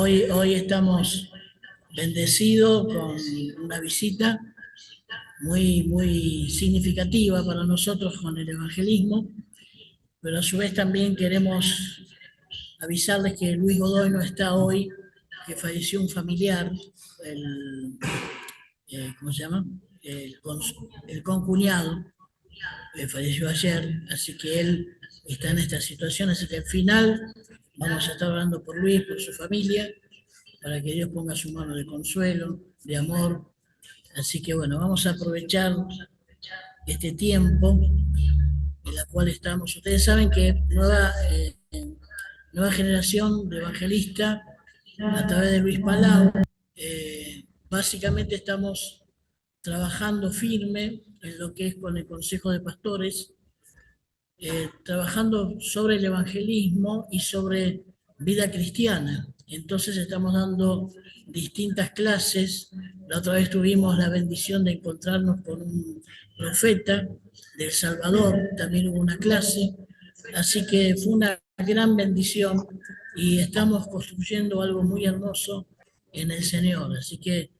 Hoy estamos bendecidos con una visita muy significativa para nosotros con el evangelismo, pero a su vez también queremos avisarles que Luis Godoy no está hoy, que falleció un familiar, el, ¿cómo se llama? El concuñado, falleció ayer, así que él está en esta situación, así que al final vamos a estar orando por Luis, por su familia, para que Dios ponga su mano de consuelo, de amor. Así que bueno, vamos a aprovechar este tiempo en la cual estamos. Ustedes saben que nueva generación de evangelistas a través de Luis Palau, básicamente estamos trabajando firme en lo que es con el Consejo de Pastores, trabajando sobre el evangelismo y sobre vida cristiana. Entonces estamos dando distintas clases. La otra vez tuvimos la bendición de encontrarnos con un profeta de El Salvador, también hubo una clase. Así que fue una gran bendición y estamos construyendo algo muy hermoso en el Señor. Así que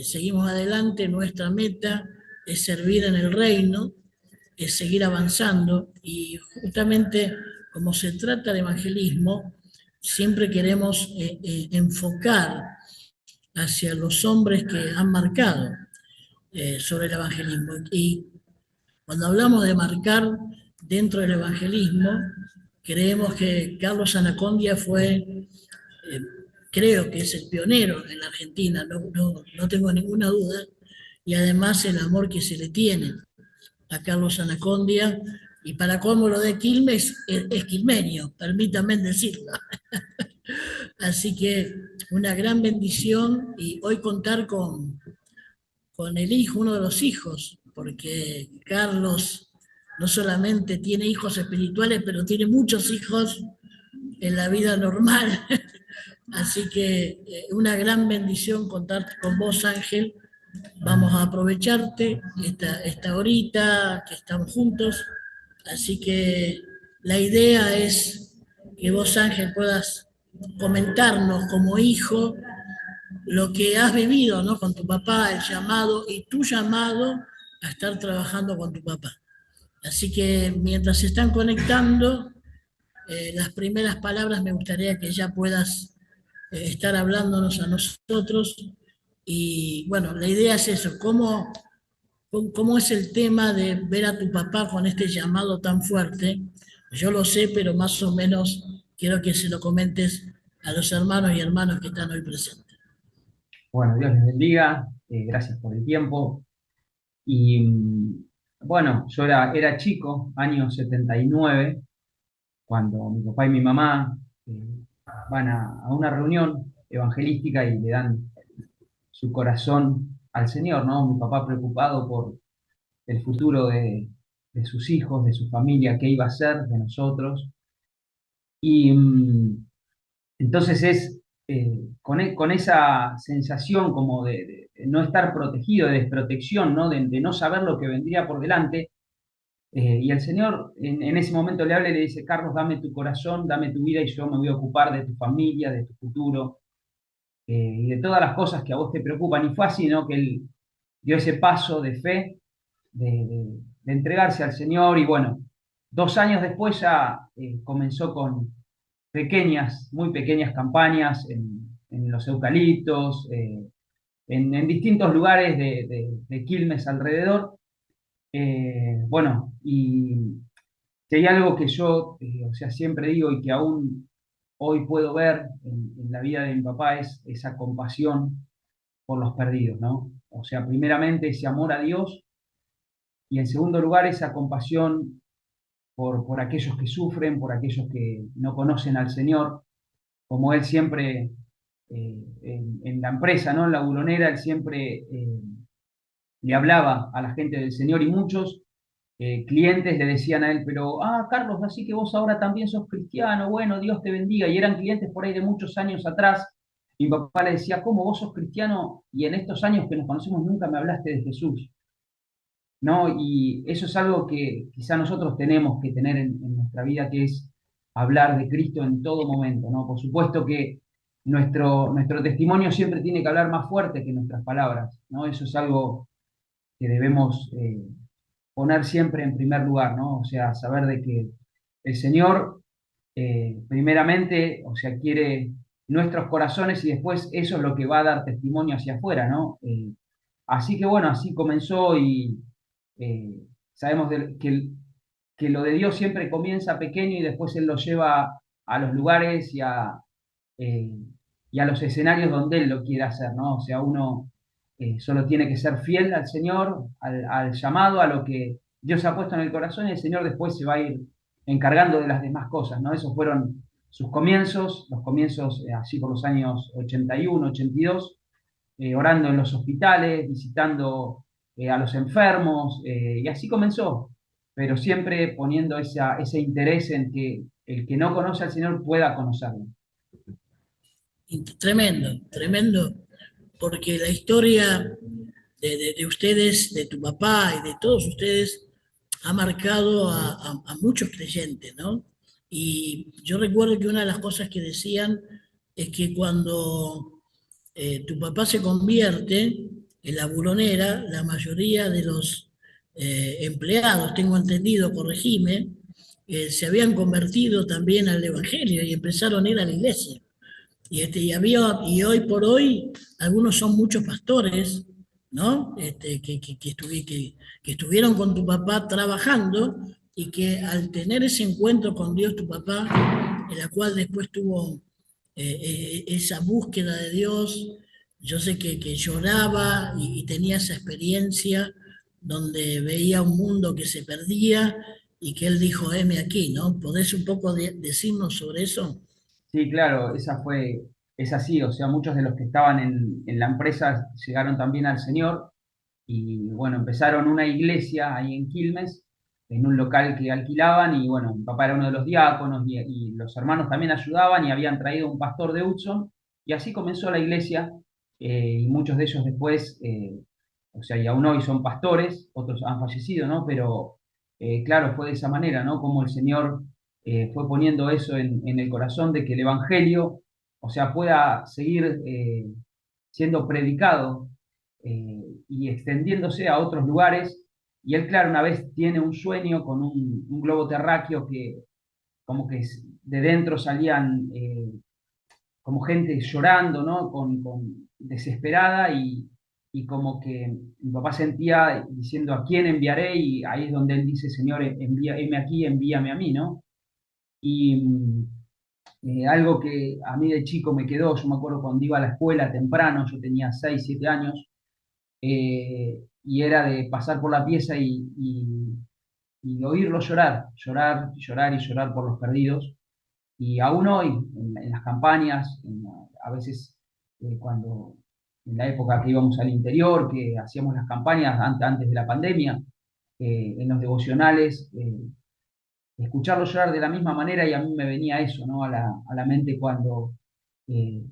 seguimos adelante. Nuestra meta es servir en el reino, es seguir avanzando y justamente como se trata de evangelismo, siempre queremos enfocar hacia los hombres que han marcado sobre el evangelismo. Y cuando hablamos de marcar dentro del evangelismo, creemos que Carlos Anacondia fue, creo que es el pionero en la Argentina, no tengo ninguna duda, y además el amor que se le tiene a Carlos Anacondia, y para cómo lo de Quilmes es quilmeño, permítanme decirlo. Así que una gran bendición y hoy contar con el hijo, uno de los hijos, porque Carlos no solamente tiene hijos espirituales, pero tiene muchos hijos en la vida normal. Así que una gran bendición contar con vos, Ángel. Vamos a aprovecharte esta horita que estamos juntos. Así que la idea es que vos, Ángel, puedas comentarnos como hijo lo que has vivido, ¿no? Con tu papá, el llamado y tu llamado a estar trabajando con tu papá. Así que mientras se están conectando, las primeras palabras me gustaría que ya puedas estar hablándonos a nosotros. Y bueno, la idea es eso, cómo es el tema de ver a tu papá con este llamado tan fuerte. Yo lo sé, pero más o menos quiero que se lo comentes a los hermanos y hermanas que están hoy presentes. Bueno, Dios les bendiga, gracias por el tiempo. Y bueno, yo era chico, año 79, cuando mi papá y mi mamá van a una reunión evangelística y le dan su corazón al Señor, ¿no? Mi papá preocupado por el futuro de sus hijos, de su familia, qué iba a ser de nosotros. Y entonces con esa sensación como de no estar protegido, de desprotección, ¿no? De no saber lo que vendría por delante. Y el Señor en ese momento le habla y le dice: Carlos, dame tu corazón, dame tu vida y yo me voy a ocupar de tu familia, de tu futuro, y de todas las cosas que a vos te preocupan. Y fue así, ¿no? Que Él dio ese paso de fe, de entregarse al Señor. Y bueno, 2 años después ya comenzó con pequeñas, muy pequeñas campañas en los eucaliptos, en distintos lugares de Quilmes alrededor. Bueno, y si hay algo que yo, o sea, siempre digo y que aún hoy puedo ver en la vida de mi papá es esa compasión por los perdidos, ¿no? O sea, primeramente ese amor a Dios y en segundo lugar esa compasión por aquellos que sufren, por aquellos que no conocen al Señor, como él siempre en la empresa, ¿no? En la buronera, él siempre le hablaba a la gente del Señor y muchos clientes le decían a él, pero, Carlos, así que vos ahora también sos cristiano, bueno, Dios te bendiga. Y eran clientes por ahí de muchos años atrás. Y mi papá le decía: ¿cómo vos sos cristiano y en estos años que nos conocemos nunca me hablaste de Jesús? ¿No? Y eso es algo que quizá nosotros tenemos que tener en nuestra vida, que es hablar de Cristo en todo momento, ¿no? Por supuesto que nuestro testimonio siempre tiene que hablar más fuerte que nuestras palabras, ¿no? Eso es algo que debemos poner siempre en primer lugar, ¿no? O sea, saber de que el Señor, primeramente, o sea, quiere nuestros corazones y después eso es lo que va a dar testimonio hacia afuera, ¿no? Así que bueno, así comenzó y eh, sabemos que lo de Dios siempre comienza pequeño y después Él lo lleva a los lugares eh, y a los escenarios donde Él lo quiere hacer, ¿no? O sea, uno solo tiene que ser fiel al Señor, al llamado, a lo que Dios ha puesto en el corazón y el Señor después se va a ir encargando de las demás cosas, ¿no? Esos fueron sus comienzos, los comienzos así por los años 81, 82, orando en los hospitales, visitando a los enfermos, y así comenzó, pero siempre poniendo ese interés en que el que no conoce al Señor pueda conocerlo. Tremendo, tremendo, porque la historia de ustedes, de tu papá y de todos ustedes, ha marcado a muchos creyentes, ¿no? Y yo recuerdo que una de las cosas que decían es que cuando tu papá se convierte en la buronera, la mayoría de los empleados, tengo entendido, corregime, se habían convertido también al Evangelio y empezaron a ir a la iglesia. Y hoy por hoy algunos son muchos pastores, ¿no? Que estuvieron con tu papá trabajando y que al tener ese encuentro con Dios, tu papá, en la cual después tuvo esa búsqueda de Dios, yo sé que lloraba y tenía esa experiencia donde veía un mundo que se perdía y que él dijo, heme aquí, ¿no? ¿Podés un poco decirnos sobre eso? Sí, claro, es así, o sea, muchos de los que estaban en la empresa llegaron también al Señor y bueno, empezaron una iglesia ahí en Quilmes, en un local que alquilaban y bueno, mi papá era uno de los diáconos y los hermanos también ayudaban y habían traído un pastor de Hudson y así comenzó la iglesia y muchos de ellos después, o sea, y aún hoy son pastores, otros han fallecido, ¿no? Pero claro, fue de esa manera, ¿no? Como el Señor fue poniendo eso en el corazón de que el Evangelio, o sea, pueda seguir siendo predicado y extendiéndose a otros lugares. Y él, claro, una vez tiene un sueño con un globo terráqueo que como que de dentro salían como gente llorando, ¿no? Desesperada y como que mi papá sentía diciendo, ¿a quién enviaré? Y ahí es donde él dice, Señor, envíame aquí, envíame a mí, ¿no? Y algo que a mí de chico me quedó, yo me acuerdo cuando iba a la escuela temprano, yo tenía 6 7 años, y era de pasar por la pieza y oírlo llorar, llorar, llorar y llorar por los perdidos. Y aún hoy, en las campañas, a veces cuando en la época que íbamos al interior, que hacíamos las campañas antes de la pandemia, en los devocionales, escucharlo llorar de la misma manera y a mí me venía eso, ¿no? A la mente cuando eh,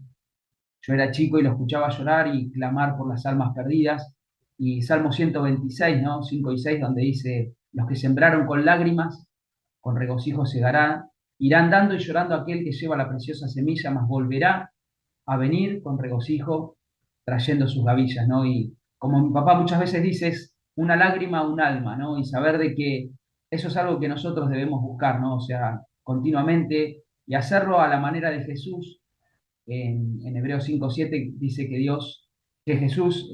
yo era chico y lo escuchaba llorar y clamar por las almas perdidas. Y Salmo 126, ¿no? 5 y 6, donde dice, los que sembraron con lágrimas, con regocijo segarán, irán dando y llorando aquel que lleva la preciosa semilla, mas volverá a venir con regocijo trayendo sus gavillas, ¿no? Y como mi papá muchas veces dice, es una lágrima, un alma, ¿no? Y saber de que eso es algo que nosotros debemos buscar, ¿no? O sea, continuamente y hacerlo a la manera de Jesús. En Hebreos 5:7 dice que Jesús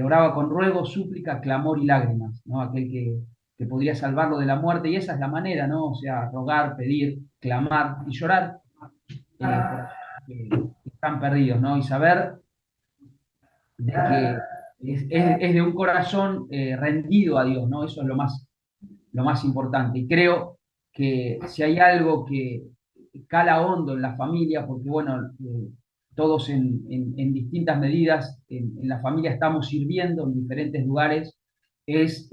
oraba con ruego, súplica, clamor y lágrimas, ¿no? Aquel que podría salvarlo de la muerte, y esa es la manera, ¿no? O sea, rogar, pedir, clamar y llorar por aquellos que están perdidos, ¿no? Y saber de que es de un corazón rendido a Dios, ¿no? Eso es lo más importante. Y creo que si hay algo que cala hondo en la familia, porque bueno, todos en distintas medidas en la familia estamos sirviendo en diferentes lugares, es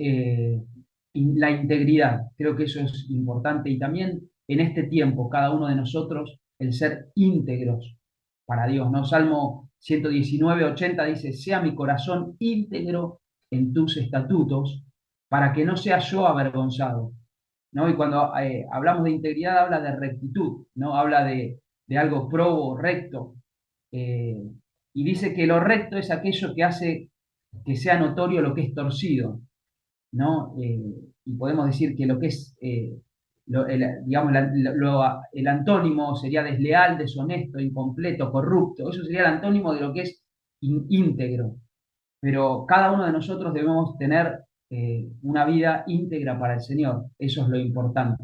la integridad. Creo que eso es importante y también en este tiempo, cada uno de nosotros, el ser íntegros para Dios, ¿no? Salmo 119:80 dice, sea mi corazón íntegro en tus estatutos, para que no sea yo avergonzado, ¿no? Y cuando hablamos de integridad, habla de rectitud, ¿no? Habla de algo probo, recto, eh, y dice que lo recto es aquello que hace que sea notorio lo que es torcido, ¿no? Y podemos decir que lo que es, digamos, el antónimo sería desleal, deshonesto, incompleto, corrupto. Eso sería el antónimo de lo que es íntegro. Pero cada uno de nosotros debemos tener una vida íntegra para el Señor. Eso es lo importante.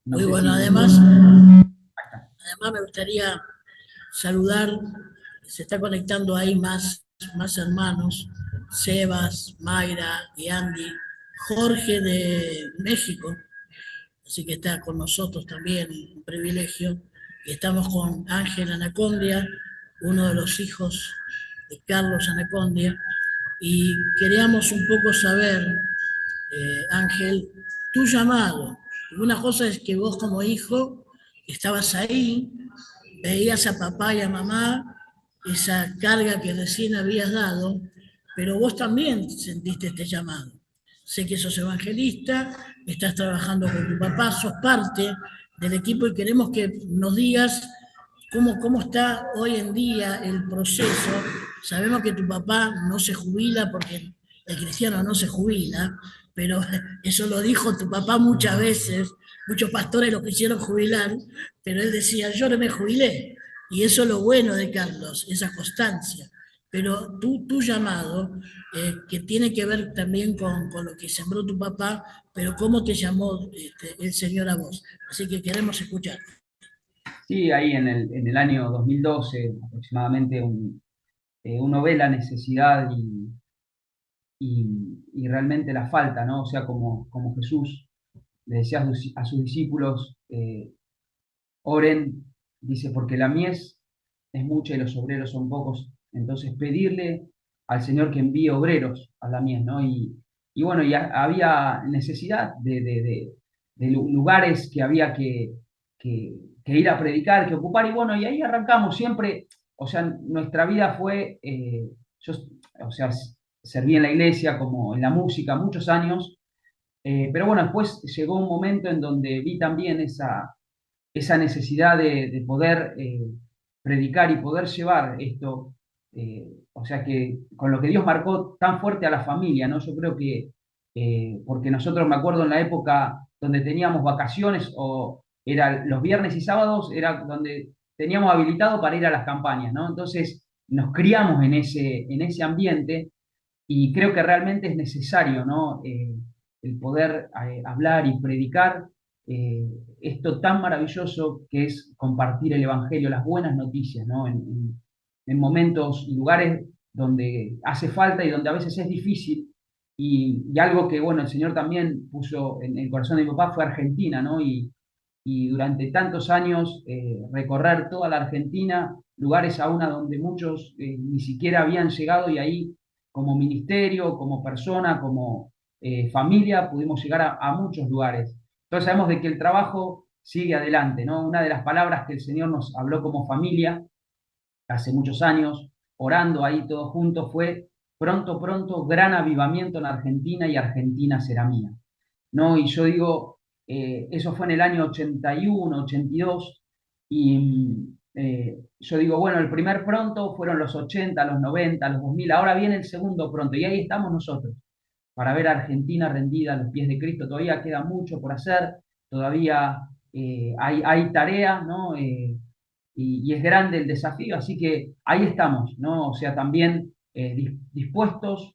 No Muy sé bueno, si... además me gustaría saludar, se está conectando ahí más hermanos, Sebas, Mayra y Andy, Jorge de México, así que está con nosotros también, un privilegio. Y estamos con Ángel Anacondia, uno de los hijos de Carlos Anacondia, y queríamos un poco saber, Ángel, tu llamado. Una cosa es que vos como hijo estabas ahí, veías a papá y a mamá, esa carga que recién habías dado, pero vos también sentiste este llamado. Sé que sos evangelista, estás trabajando con tu papá, sos parte del equipo y queremos que nos digas cómo está hoy en día el proceso. Sabemos que tu papá no se jubila porque el cristiano no se jubila, pero eso lo dijo tu papá muchas veces, muchos pastores lo quisieron jubilar, pero él decía, yo no me jubilé. Y eso es lo bueno de Carlos, esa constancia. Pero tu llamado, que tiene que ver también con lo que sembró tu papá, pero cómo te llamó el Señor a vos. Así que queremos escuchar. Sí, ahí en el año 2012 aproximadamente uno ve la necesidad y realmente la falta, ¿no? O sea, como Jesús le decía a sus discípulos, oren, dice, porque la mies es mucha y los obreros son pocos, entonces pedirle al Señor que envíe obreros a la mies, ¿no? Y bueno, había necesidad de lugares que había que ir a predicar, que ocupar, y bueno, y ahí arrancamos siempre, o sea, nuestra vida fue, yo, o sea, serví en la iglesia como en la música muchos años, pero bueno, después llegó un momento en donde vi también esa necesidad de poder predicar y poder llevar esto, o sea que con lo que Dios marcó tan fuerte a la familia, ¿no? Yo creo que, porque nosotros me acuerdo en la época donde teníamos vacaciones o era los viernes y sábados, era donde teníamos habilitado para ir a las campañas, ¿no? Entonces nos criamos en ese ambiente y creo que realmente es necesario, ¿no? El poder hablar y predicar esto tan maravilloso que es compartir el Evangelio, las buenas noticias, ¿no? En momentos y lugares donde hace falta y donde a veces es difícil. Y algo que, bueno, el Señor también puso en el corazón de mi papá fue Argentina, ¿no? Y durante tantos años recorrer toda la Argentina, lugares aún a donde muchos ni siquiera habían llegado y ahí como ministerio, como persona, como familia, pudimos llegar a muchos lugares. Entonces sabemos de que el trabajo sigue adelante, ¿no? Una de las palabras que el Señor nos habló como familia hace muchos años, orando ahí todos juntos, fue pronto, pronto, gran avivamiento en Argentina y Argentina será mía. ¿No? Y yo digo, eso fue en el año 81, 82, y yo digo, bueno, el primer pronto fueron los 80, los 90, los 2000, ahora viene el segundo pronto, y ahí estamos nosotros, para ver a Argentina rendida a los pies de Cristo. Todavía queda mucho por hacer, todavía hay tarea, ¿no? Y es grande el desafío, así que ahí estamos, ¿no? O sea, también dispuestos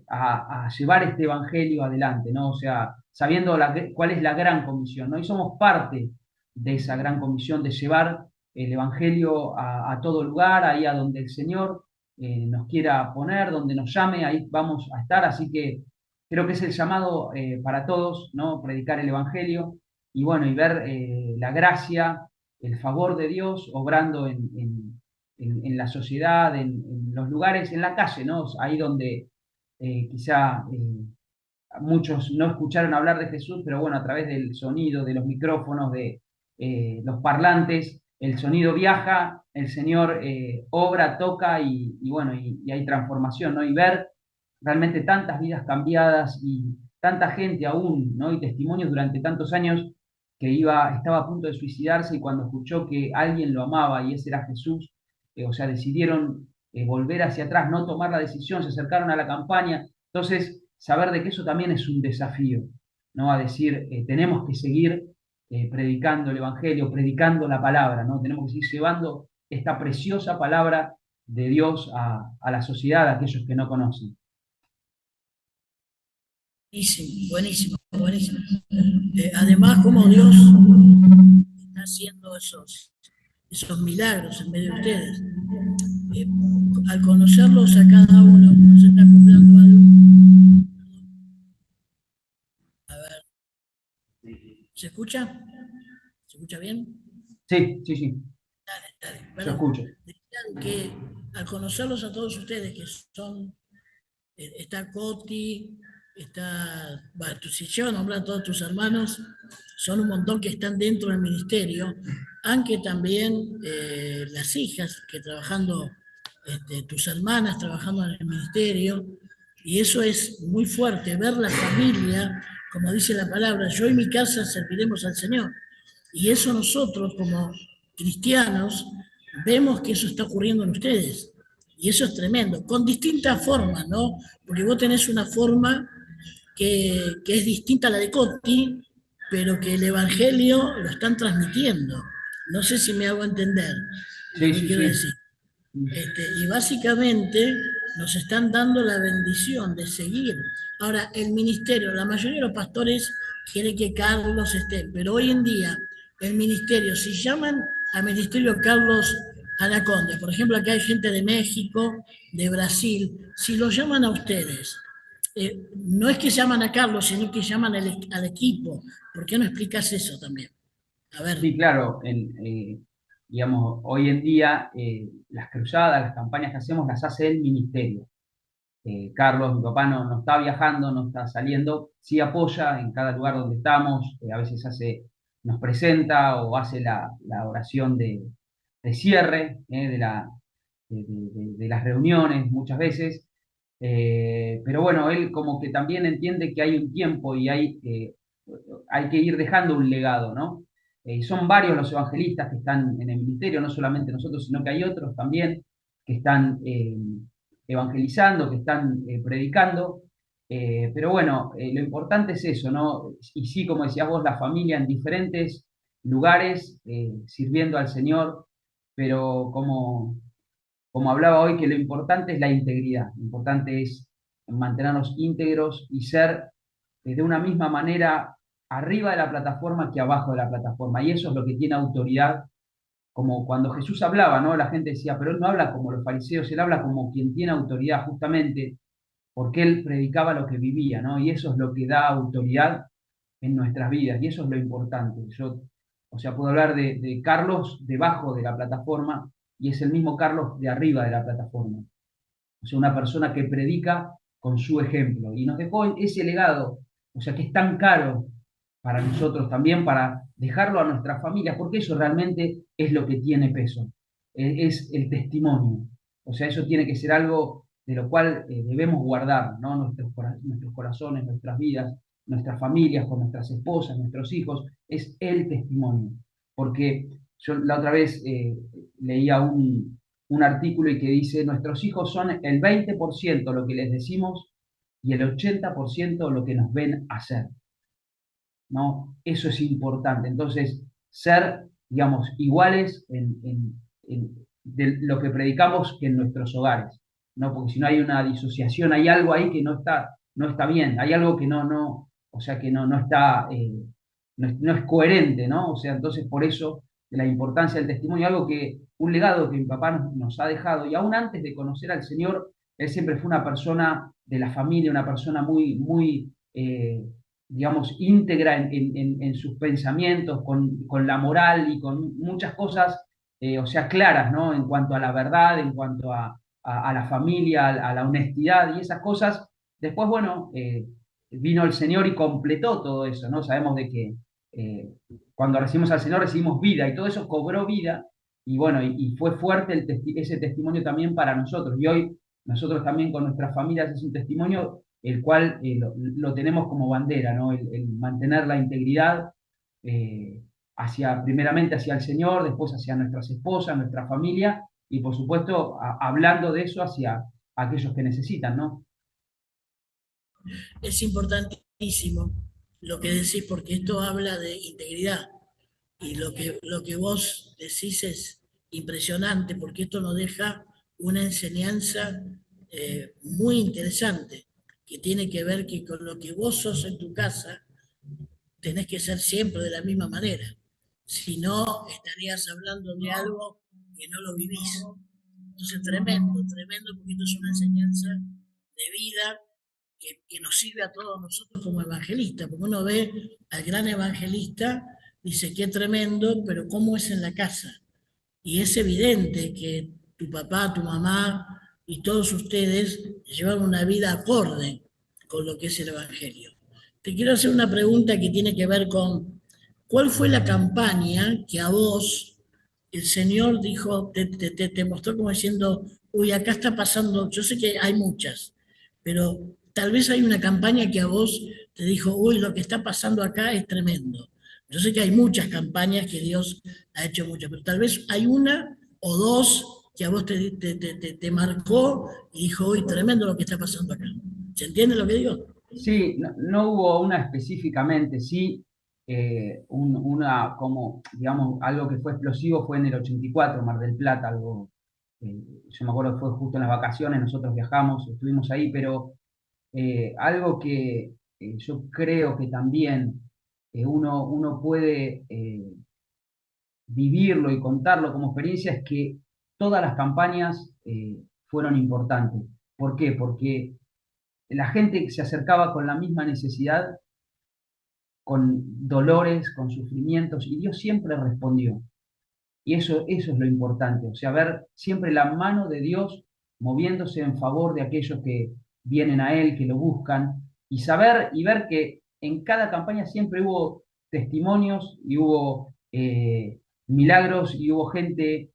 a llevar este evangelio adelante, ¿no? O sea, sabiendo cuál es la gran comisión, ¿no? Y somos parte de esa gran comisión de llevar el evangelio a todo lugar, ahí a donde el Señor nos quiera poner, donde nos llame, ahí vamos a estar, así que creo que es el llamado para todos, ¿no? Predicar el evangelio y bueno, y ver la gracia, el favor de Dios obrando en la sociedad, en los lugares, en la calle, ¿no? Ahí donde quizá muchos no escucharon hablar de Jesús, pero bueno, a través del sonido, de los micrófonos, de los parlantes, el sonido viaja, el Señor obra, toca y bueno, y hay transformación, ¿no? Y ver realmente tantas vidas cambiadas y tanta gente aún, ¿no? Y testimonios durante tantos años que estaba a punto de suicidarse y cuando escuchó que alguien lo amaba y ese era Jesús, o sea, decidieron volver hacia atrás, no tomar la decisión, se acercaron a la campaña. Entonces, saber de que eso también es un desafío, ¿no? A decir, tenemos que seguir predicando el Evangelio, predicando la palabra, ¿no? Tenemos que seguir llevando esta preciosa palabra de Dios a la sociedad, a aquellos que no conocen. Buenísimo, buenísimo, buenísimo. Además, como Dios está haciendo esos milagros en medio de ustedes. Eh, Al conocerlos a cada uno, se está cumpliendo algo. A ver, ¿se escucha? ¿Se escucha bien? Sí, sí, sí, yo Bueno, escucho. decían que al conocerlos a todos ustedes, que son, está Coti, está, bueno, si yo nombrar a todos tus hermanos, son un montón que están dentro del ministerio, aunque también las hijas que trabajando, tus hermanas trabajando en el ministerio, y eso es muy fuerte, ver la familia, como dice la palabra, yo y mi casa serviremos al Señor. Y eso nosotros como cristianos vemos que eso está ocurriendo en ustedes. Y eso es tremendo, con distintas formas, ¿no? Porque vos tenés una forma que es distinta a la de Coti, pero que el Evangelio lo están transmitiendo. No sé si me hago entender lo Sí, que sí, quiero sí. decir. Y básicamente nos están dando la bendición de seguir. Ahora, el ministerio, la mayoría de los pastores quieren que Carlos esté, pero hoy en día el ministerio, si llaman al ministerio Carlos Anaconda, por ejemplo, acá hay gente de México, de Brasil, si lo llaman a ustedes, no es que llaman a Carlos, sino que llaman al equipo. ¿Por qué no explicas eso también? A ver. Sí, claro, digamos, hoy en día las cruzadas, las campañas que hacemos las hace el ministerio. Carlos, mi papá, no está viajando, no está saliendo, sí apoya en cada lugar donde estamos, a veces nos presenta o hace la oración de cierre de las reuniones muchas veces. Pero bueno, él como que también entiende que hay un tiempo y hay que ir dejando un legado, ¿no? Y son varios los evangelistas que están en el ministerio, no solamente nosotros, sino que hay otros también que están evangelizando, que están predicando. Pero bueno, lo importante es eso, ¿no? Y sí, como decías vos, la familia en diferentes lugares, sirviendo al Señor, pero como hablaba hoy, que lo importante es la integridad, lo importante es mantenernos íntegros y ser de una misma manera arriba de la plataforma que abajo de la plataforma. Y eso es lo que tiene autoridad, como cuando Jesús hablaba, ¿no? La gente decía, pero él no habla como los fariseos, él habla como quien tiene autoridad, justamente porque él predicaba lo que vivía, ¿no? Y eso es lo que da autoridad en nuestras vidas, y eso es lo importante. O sea, puedo hablar de Carlos debajo de la plataforma, y es el mismo Carlos de arriba de la plataforma. O sea, una persona que predica con su ejemplo, y nos dejó ese legado, o sea, que es tan caro para nosotros también, para dejarlo a nuestras familias, porque eso realmente es lo que tiene peso, es el testimonio. O sea, eso tiene que ser algo de lo cual debemos guardar, ¿no? Nuestros corazones, nuestras vidas, nuestras familias, con nuestras esposas, nuestros hijos, es el testimonio. Porque yo la otra vez leía un artículo y que dice, nuestros hijos son el 20% lo que les decimos y el 80% lo que nos ven hacer, ¿no? Eso es importante. Entonces, ser, digamos, iguales de lo que predicamos que en nuestros hogares, ¿no? Porque si no hay una disociación, hay algo ahí que no está bien, hay algo que o sea, que no está, no es coherente, ¿no? O sea, entonces por eso la importancia del testimonio, algo un legado que mi papá nos ha dejado, y aún antes de conocer al Señor, él siempre fue una persona de la familia, una persona muy, muy, digamos, íntegra en sus pensamientos, con la moral y con muchas cosas, o sea, claras, ¿no? En cuanto a la verdad, en cuanto a la familia, a la honestidad y esas cosas. Después, bueno, vino el Señor y completó todo eso, ¿no? Sabemos de que cuando recibimos al Señor recibimos vida y todo eso cobró vida y bueno, y fue fuerte ese testimonio también para nosotros. Y hoy nosotros también con nuestras familias es un testimonio el cual lo tenemos como bandera, ¿no? El mantener la integridad primeramente hacia el Señor, después hacia nuestras esposas, nuestra familia, y por supuesto hablando de eso hacia aquellos que necesitan, ¿no? Es importantísimo lo que decís, porque esto habla de integridad. Y lo que vos decís es impresionante, porque esto nos deja una enseñanza muy interesante, que tiene que ver que con lo que vos sos en tu casa, tenés que ser siempre de la misma manera. Si no, estarías hablando de algo que no lo vivís. Entonces, tremendo, tremendo, porque esto es una enseñanza de vida que nos sirve a todos nosotros como evangelistas, porque uno ve al gran evangelista, dice, qué tremendo, pero ¿cómo es en la casa? Y es evidente que tu papá, tu mamá y todos ustedes llevan una vida acorde con lo que es el Evangelio. Te quiero hacer una pregunta que tiene que ver con, ¿cuál fue la campaña que a vos el Señor dijo, te mostró como diciendo, uy, acá está pasando, yo sé que hay muchas, pero tal vez hay una campaña que a vos te dijo, uy, lo que está pasando acá es tremendo? Yo sé que hay muchas campañas que Dios ha hecho muchas, pero tal vez hay una o dos que a vos te marcó y dijo, uy, tremendo lo que está pasando acá. ¿Se entiende lo que digo? Sí, no, no hubo una específicamente, sí, una como, digamos, algo que fue explosivo fue en el 84, Mar del Plata, algo, yo me acuerdo que fue justo en las vacaciones, nosotros viajamos, estuvimos ahí, pero algo que yo creo que también uno puede vivirlo y contarlo como experiencia es que todas las campañas fueron importantes. ¿Por qué? Porque la gente se acercaba con la misma necesidad, con dolores, con sufrimientos, y Dios siempre respondió. Y eso es lo importante, o sea, ver siempre la mano de Dios moviéndose en favor de aquellos que vienen a Él, que lo buscan, y saber y ver que en cada campaña siempre hubo testimonios y hubo milagros y hubo gente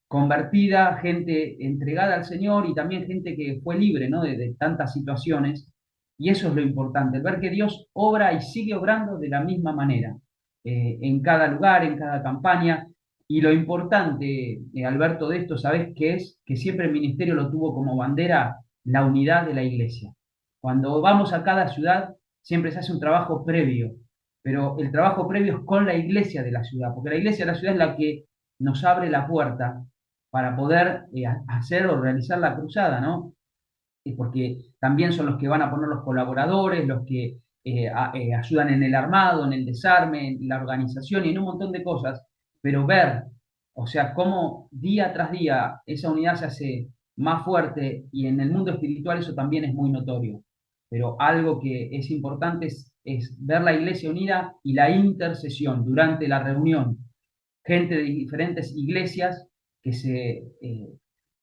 convertida, gente entregada al Señor y también gente que fue libre, ¿no? de tantas situaciones. Y eso es lo importante, el ver que Dios obra y sigue obrando de la misma manera, en cada lugar, en cada campaña. Y lo importante, Alberto, de esto, ¿sabes qué es? Que siempre el ministerio lo tuvo como bandera la unidad de la iglesia. Cuando vamos a cada ciudad, siempre se hace un trabajo previo, pero el trabajo previo es con la iglesia de la ciudad, porque la iglesia de la ciudad es la que nos abre la puerta para poder hacer o realizar la cruzada, ¿no? Porque también son los que van a poner los colaboradores, los que ayudan en el armado, en el desarme, en la organización y en un montón de cosas, pero ver, o sea, cómo día tras día esa unidad se hace más fuerte y en el mundo espiritual eso también es muy notorio. Pero algo que es importante es ver la iglesia unida y la intercesión durante la reunión. Gente de diferentes iglesias que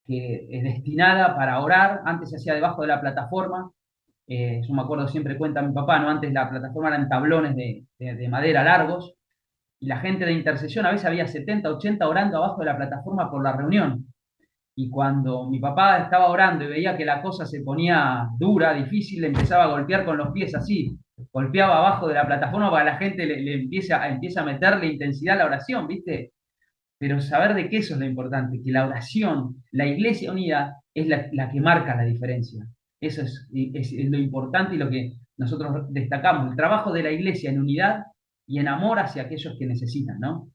que es destinada para orar, antes se hacía debajo de la plataforma, yo me acuerdo siempre cuenta mi papá, ¿no? Antes la plataforma eran tablones de madera largos, y la gente de intercesión, a veces había 70, 80 orando abajo de la plataforma por la reunión. Y cuando mi papá estaba orando y veía que la cosa se ponía dura, difícil, le empezaba a golpear con los pies así, golpeaba abajo de la plataforma para que la gente le empiece a meterle intensidad a la oración, ¿viste? Pero saber de qué eso es lo importante, que la oración, la iglesia unida, es la que marca la diferencia. Eso es lo importante y lo que nosotros destacamos, el trabajo de la iglesia en unidad y en amor hacia aquellos que necesitan, ¿no?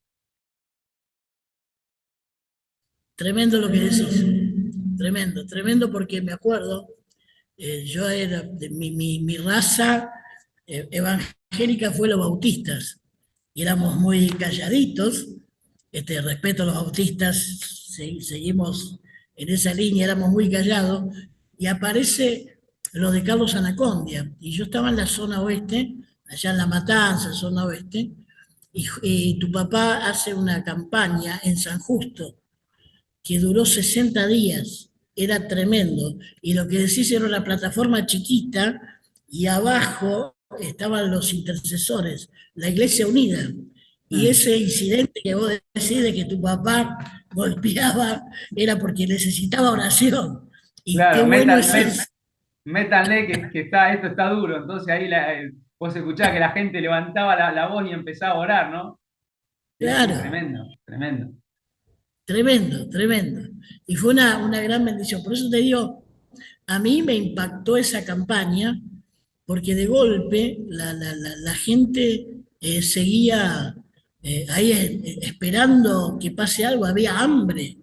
Tremendo lo que decís. Tremendo, tremendo porque me acuerdo, yo era, de mi raza evangélica fue los bautistas, y éramos muy calladitos, respeto a los bautistas, seguimos en esa línea, éramos muy callados, y aparece lo de Carlos Anacondia, y yo estaba en la zona oeste, allá en La Matanza, zona oeste, y tu papá hace una campaña en San Justo, que duró 60 días, era tremendo. Y lo que decís era una plataforma chiquita y abajo estaban los intercesores, la Iglesia Unida. Y Mm. ese incidente que vos decís de que tu papá golpeaba era porque necesitaba oración. Y qué Claro, bueno es el, métanle que está, esto está duro. Entonces ahí vos escuchás que la gente levantaba la voz y empezaba a orar, ¿no? Sí, sí, claro, tremendo, tremendo. tremendo, tremendo. Y fue una gran bendición. Por eso te digo, a mí me impactó esa campaña, porque de golpe la gente seguía ahí esperando que pase algo, había hambre,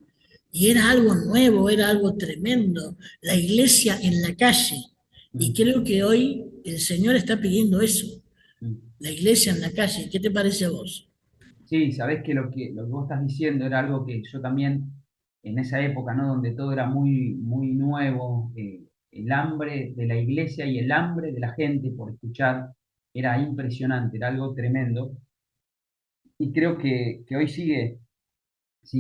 y era algo nuevo, era algo tremendo. La iglesia en la calle, y Mm, creo que hoy el Señor está pidiendo eso, mm. la iglesia en la calle. ¿Qué te parece a vos? Sí, sabés que lo que vos estás diciendo era algo que yo también, en esa época, ¿no? Donde todo era muy, muy nuevo, el hambre de la iglesia y el hambre de la gente por escuchar era impresionante, era algo tremendo. Y creo que hoy sigue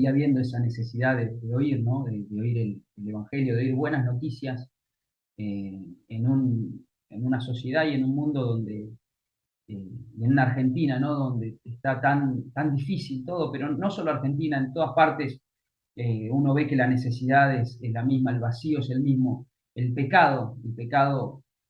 habiendo esa necesidad de oír, ¿no? De oír el Evangelio, de oír buenas noticias en una sociedad y en un mundo donde y en una Argentina, ¿no? Donde está tan difícil todo, pero no solo Argentina, en todas partes uno ve que la necesidad es la misma, el vacío es el mismo, el pecado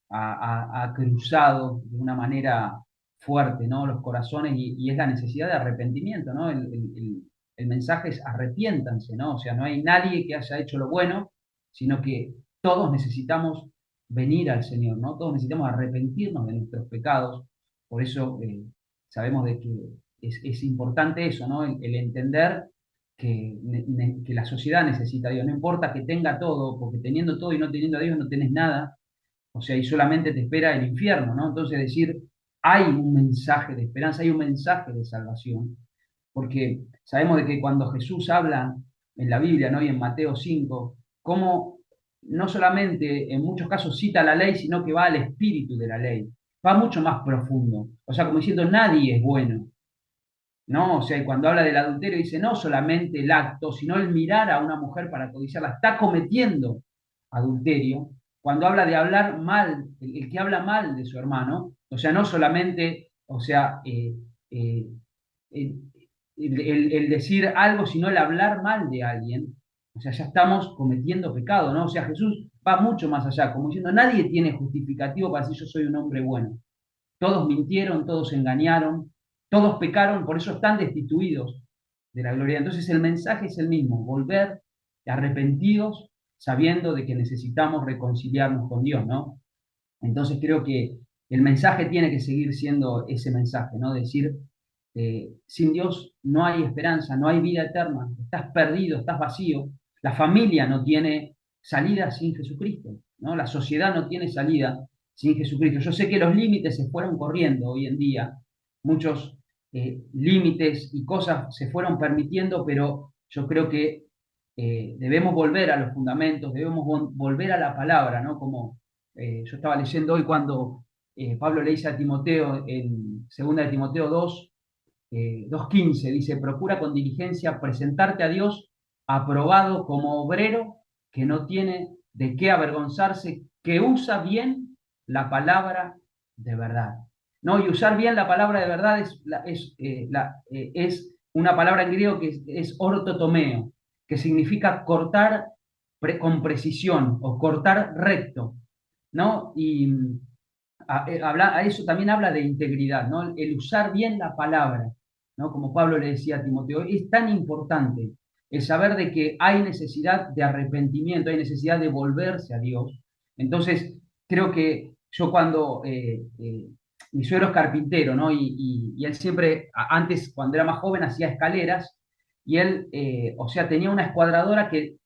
ha cruzado de una manera fuerte, ¿no? Los corazones y es la necesidad de arrepentimiento, ¿no? El mensaje es arrepiéntanse, ¿no? O sea, no hay nadie que haya hecho lo bueno, sino que todos necesitamos venir al Señor, ¿no? Todos necesitamos arrepentirnos de nuestros pecados. Por eso sabemos de que es importante eso, ¿no? El entender que la sociedad necesita a Dios. No importa que tenga todo, porque teniendo todo y no teniendo a Dios no tenés nada, o sea, y solamente te espera el infierno, ¿no? Entonces decir, hay un mensaje de esperanza, hay un mensaje de salvación, porque sabemos de que cuando Jesús habla en la Biblia, ¿no? Y en Mateo 5, cómo no solamente en muchos casos cita la ley, sino que va al espíritu de la ley, va mucho más profundo, o sea, como diciendo, nadie es bueno, ¿no? O sea, y cuando habla del adulterio dice no solamente el acto, sino el mirar a una mujer para codiciarla, está cometiendo adulterio. Cuando habla de hablar mal, el que habla mal de su hermano, o sea, no solamente, o sea, eh, el, el decir algo, sino el hablar mal de alguien, o sea, ya estamos cometiendo pecado, ¿no? O sea, Jesús va mucho más allá, como diciendo, nadie tiene justificativo para decir yo soy un hombre bueno. Todos mintieron, todos engañaron, todos pecaron, por eso están destituidos de la gloria. Entonces el mensaje es el mismo, volver arrepentidos, sabiendo de que necesitamos reconciliarnos con Dios, ¿no? Entonces creo que el mensaje tiene que seguir siendo ese mensaje, ¿no? Decir, sin Dios no hay esperanza, no hay vida eterna, estás perdido, estás vacío. La familia no tiene salida sin Jesucristo, ¿no? La sociedad no tiene salida sin Jesucristo. Yo sé que los límites se fueron corriendo hoy en día, muchos límites y cosas se fueron permitiendo, pero yo creo que debemos volver a los fundamentos, debemos volver a la palabra, ¿no? Como yo estaba leyendo hoy cuando Pablo le dice a Timoteo en 2 de Timoteo 2:15, dice, procura con diligencia presentarte a Dios aprobado como obrero que no tiene de qué avergonzarse, que usa bien la palabra de verdad. ¿No? Y usar bien la palabra de verdad es una palabra en griego que es ortotomeo, que significa cortar con precisión o cortar recto, ¿no? Y a eso también habla de integridad, ¿no? El usar bien la palabra, ¿no? Como Pablo le decía a Timoteo, es tan importante el saber de que hay necesidad de arrepentimiento, hay necesidad de volverse a Dios. Entonces, creo que yo cuando mi suegro es carpintero, ¿no? Y él siempre, antes, cuando era más joven, hacía escaleras y él, o sea, tenía una escuadradora que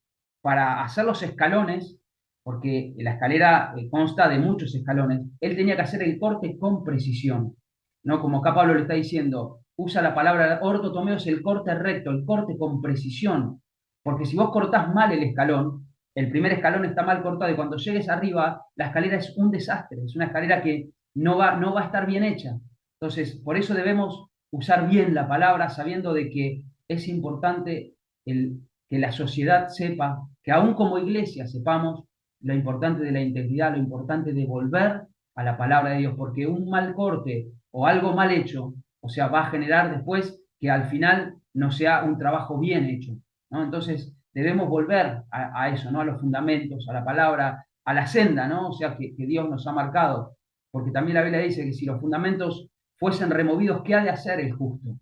para hacer los escalones, porque la escalera consta de muchos escalones, él tenía que hacer el corte con precisión, ¿no? Como acá Pablo le está diciendo, usa la palabra ortotomeo, es el corte recto, el corte con precisión, porque si vos cortás mal el escalón, el primer escalón está mal cortado y cuando llegues arriba, la escalera es un desastre, es una escalera que no va a estar bien hecha. Entonces, por eso debemos usar bien la palabra, sabiendo de que es importante que la sociedad sepa, que aún como iglesia sepamos lo importante de la integridad, lo importante de volver a la palabra de Dios, porque un mal corte o algo mal hecho, o sea, va a generar después que al final no sea un trabajo bien hecho, ¿no? Entonces, debemos volver a eso, ¿no? A los fundamentos, a la palabra, a la senda, ¿no? O sea, que Dios nos ha marcado. Porque también la Biblia dice que si los fundamentos fuesen removidos, ¿qué ha de hacer el justo?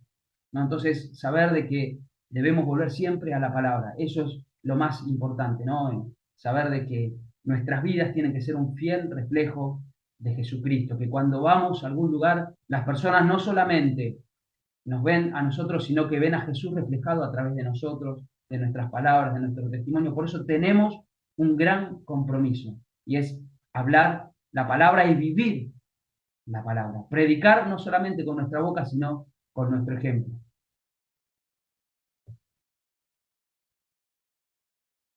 ¿No? Entonces, saber de que debemos volver siempre a la palabra. Eso es lo más importante, ¿no? Saber de que nuestras vidas tienen que ser un fiel reflejo de Jesucristo, que cuando vamos a algún lugar, las personas no solamente nos ven a nosotros, sino que ven a Jesús reflejado a través de nosotros, de nuestras palabras, de nuestro testimonio. Por eso tenemos un gran compromiso, y es hablar la palabra y vivir la palabra. Predicar no solamente con nuestra boca, sino con nuestro ejemplo.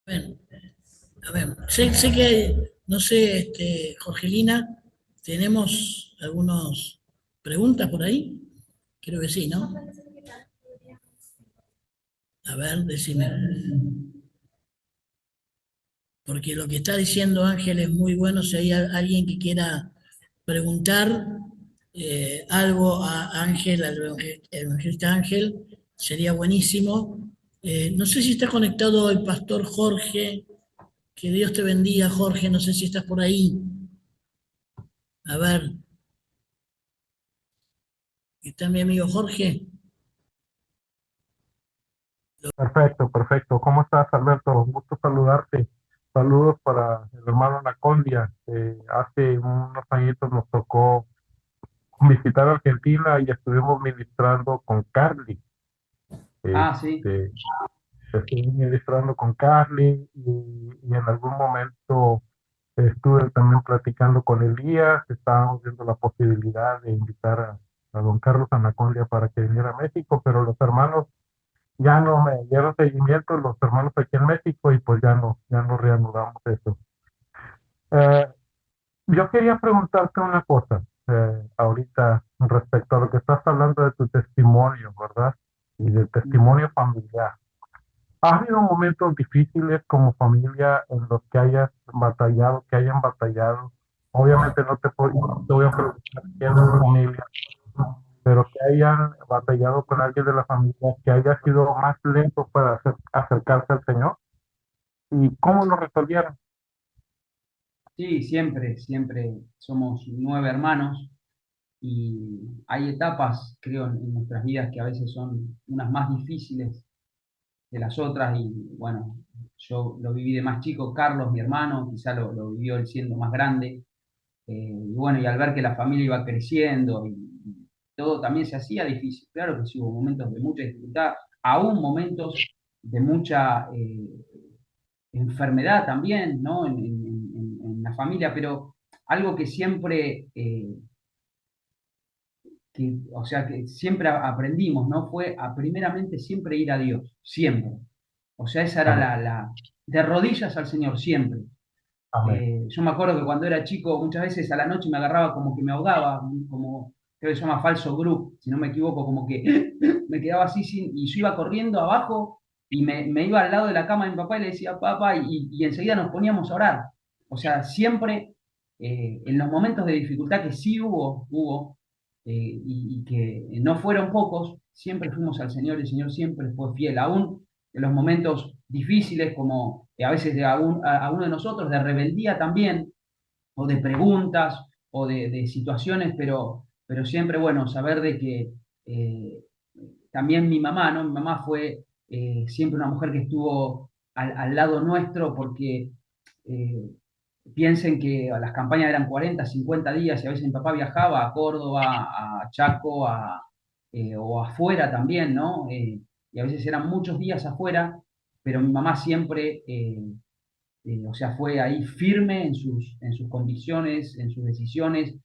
Bueno, a ver, sé que hay, no sé, Jorgelina, ¿tenemos algunas preguntas por ahí? Creo que sí, ¿no? A ver, decime. Porque lo que está diciendo Ángel es muy bueno. Si hay alguien que quiera preguntar algo a Ángel, al evangelista Ángel, sería buenísimo. No sé si está conectado el pastor Jorge. Que Dios te bendiga, Jorge. No sé si estás por ahí. A ver, ¿está mi amigo Jorge? Perfecto, perfecto. ¿Cómo estás, Alberto? Un gusto saludarte. Saludos para el hermano Anacondia. Hace unos añitos nos tocó visitar Argentina y estuvimos ministrando con Carly. Ah, sí. Este, Estuvimos ministrando con Carly y en algún momento estuve también platicando con Elías. Estábamos viendo la posibilidad de invitar a don Carlos Anacondia para que viniera a México, pero los hermanos ya no me dieron seguimiento, los hermanos aquí en México, y pues ya no reanudamos eso. Eh, yo quería preguntarte una cosa, ahorita respecto a lo que estás hablando de tu testimonio, ¿verdad? Y del testimonio familiar. ¿Ha habido momentos difíciles como familia en los que hayas batallado, que hayan batallado? Obviamente no te voy a preguntar quién es tu familia, pero que hayan batallado con alguien de la familia, que haya sido más lento para acercarse al Señor. ¿Y cómo lo resolvieron? Sí, siempre, siempre somos 9 hermanos y hay etapas, creo, en nuestras vidas que a veces son unas más difíciles de las otras y bueno, yo lo viví de más chico, Carlos, mi hermano, quizá lo vivió él siendo más grande, y bueno, y al ver que la familia iba creciendo y todo también se hacía difícil. Claro que sí hubo momentos de mucha dificultad, aún momentos de mucha enfermedad también, ¿no? En la familia, pero algo que siempre, o sea, que siempre aprendimos, ¿no? Fue a primeramente siempre ir a Dios, siempre. O sea, esa era Amén. de rodillas al Señor, siempre. Amén. Yo me acuerdo que cuando era chico, muchas veces a la noche me agarraba como que me ahogaba, como creo que se llama falso group, si no me equivoco, como que me quedaba así y yo iba corriendo abajo y me iba al lado de la cama de mi papá y le decía papá y enseguida nos poníamos a orar. O sea, siempre en los momentos de dificultad que sí hubo y que no fueron pocos, siempre fuimos al Señor y el Señor siempre fue fiel, aún en los momentos difíciles como a veces de a uno de nosotros, de rebeldía también, o de preguntas, o de situaciones, pero siempre, bueno, saber de que eh, también mi mamá, ¿no? Mi mamá fue siempre una mujer que estuvo al lado nuestro porque eh, piensen que las campañas eran 40, 50 días y a veces mi papá viajaba a Córdoba, a Chaco, o afuera también, ¿no? Y a veces eran muchos días afuera, pero mi mamá siempre, o sea, fue ahí firme en sus convicciones, en sus decisiones,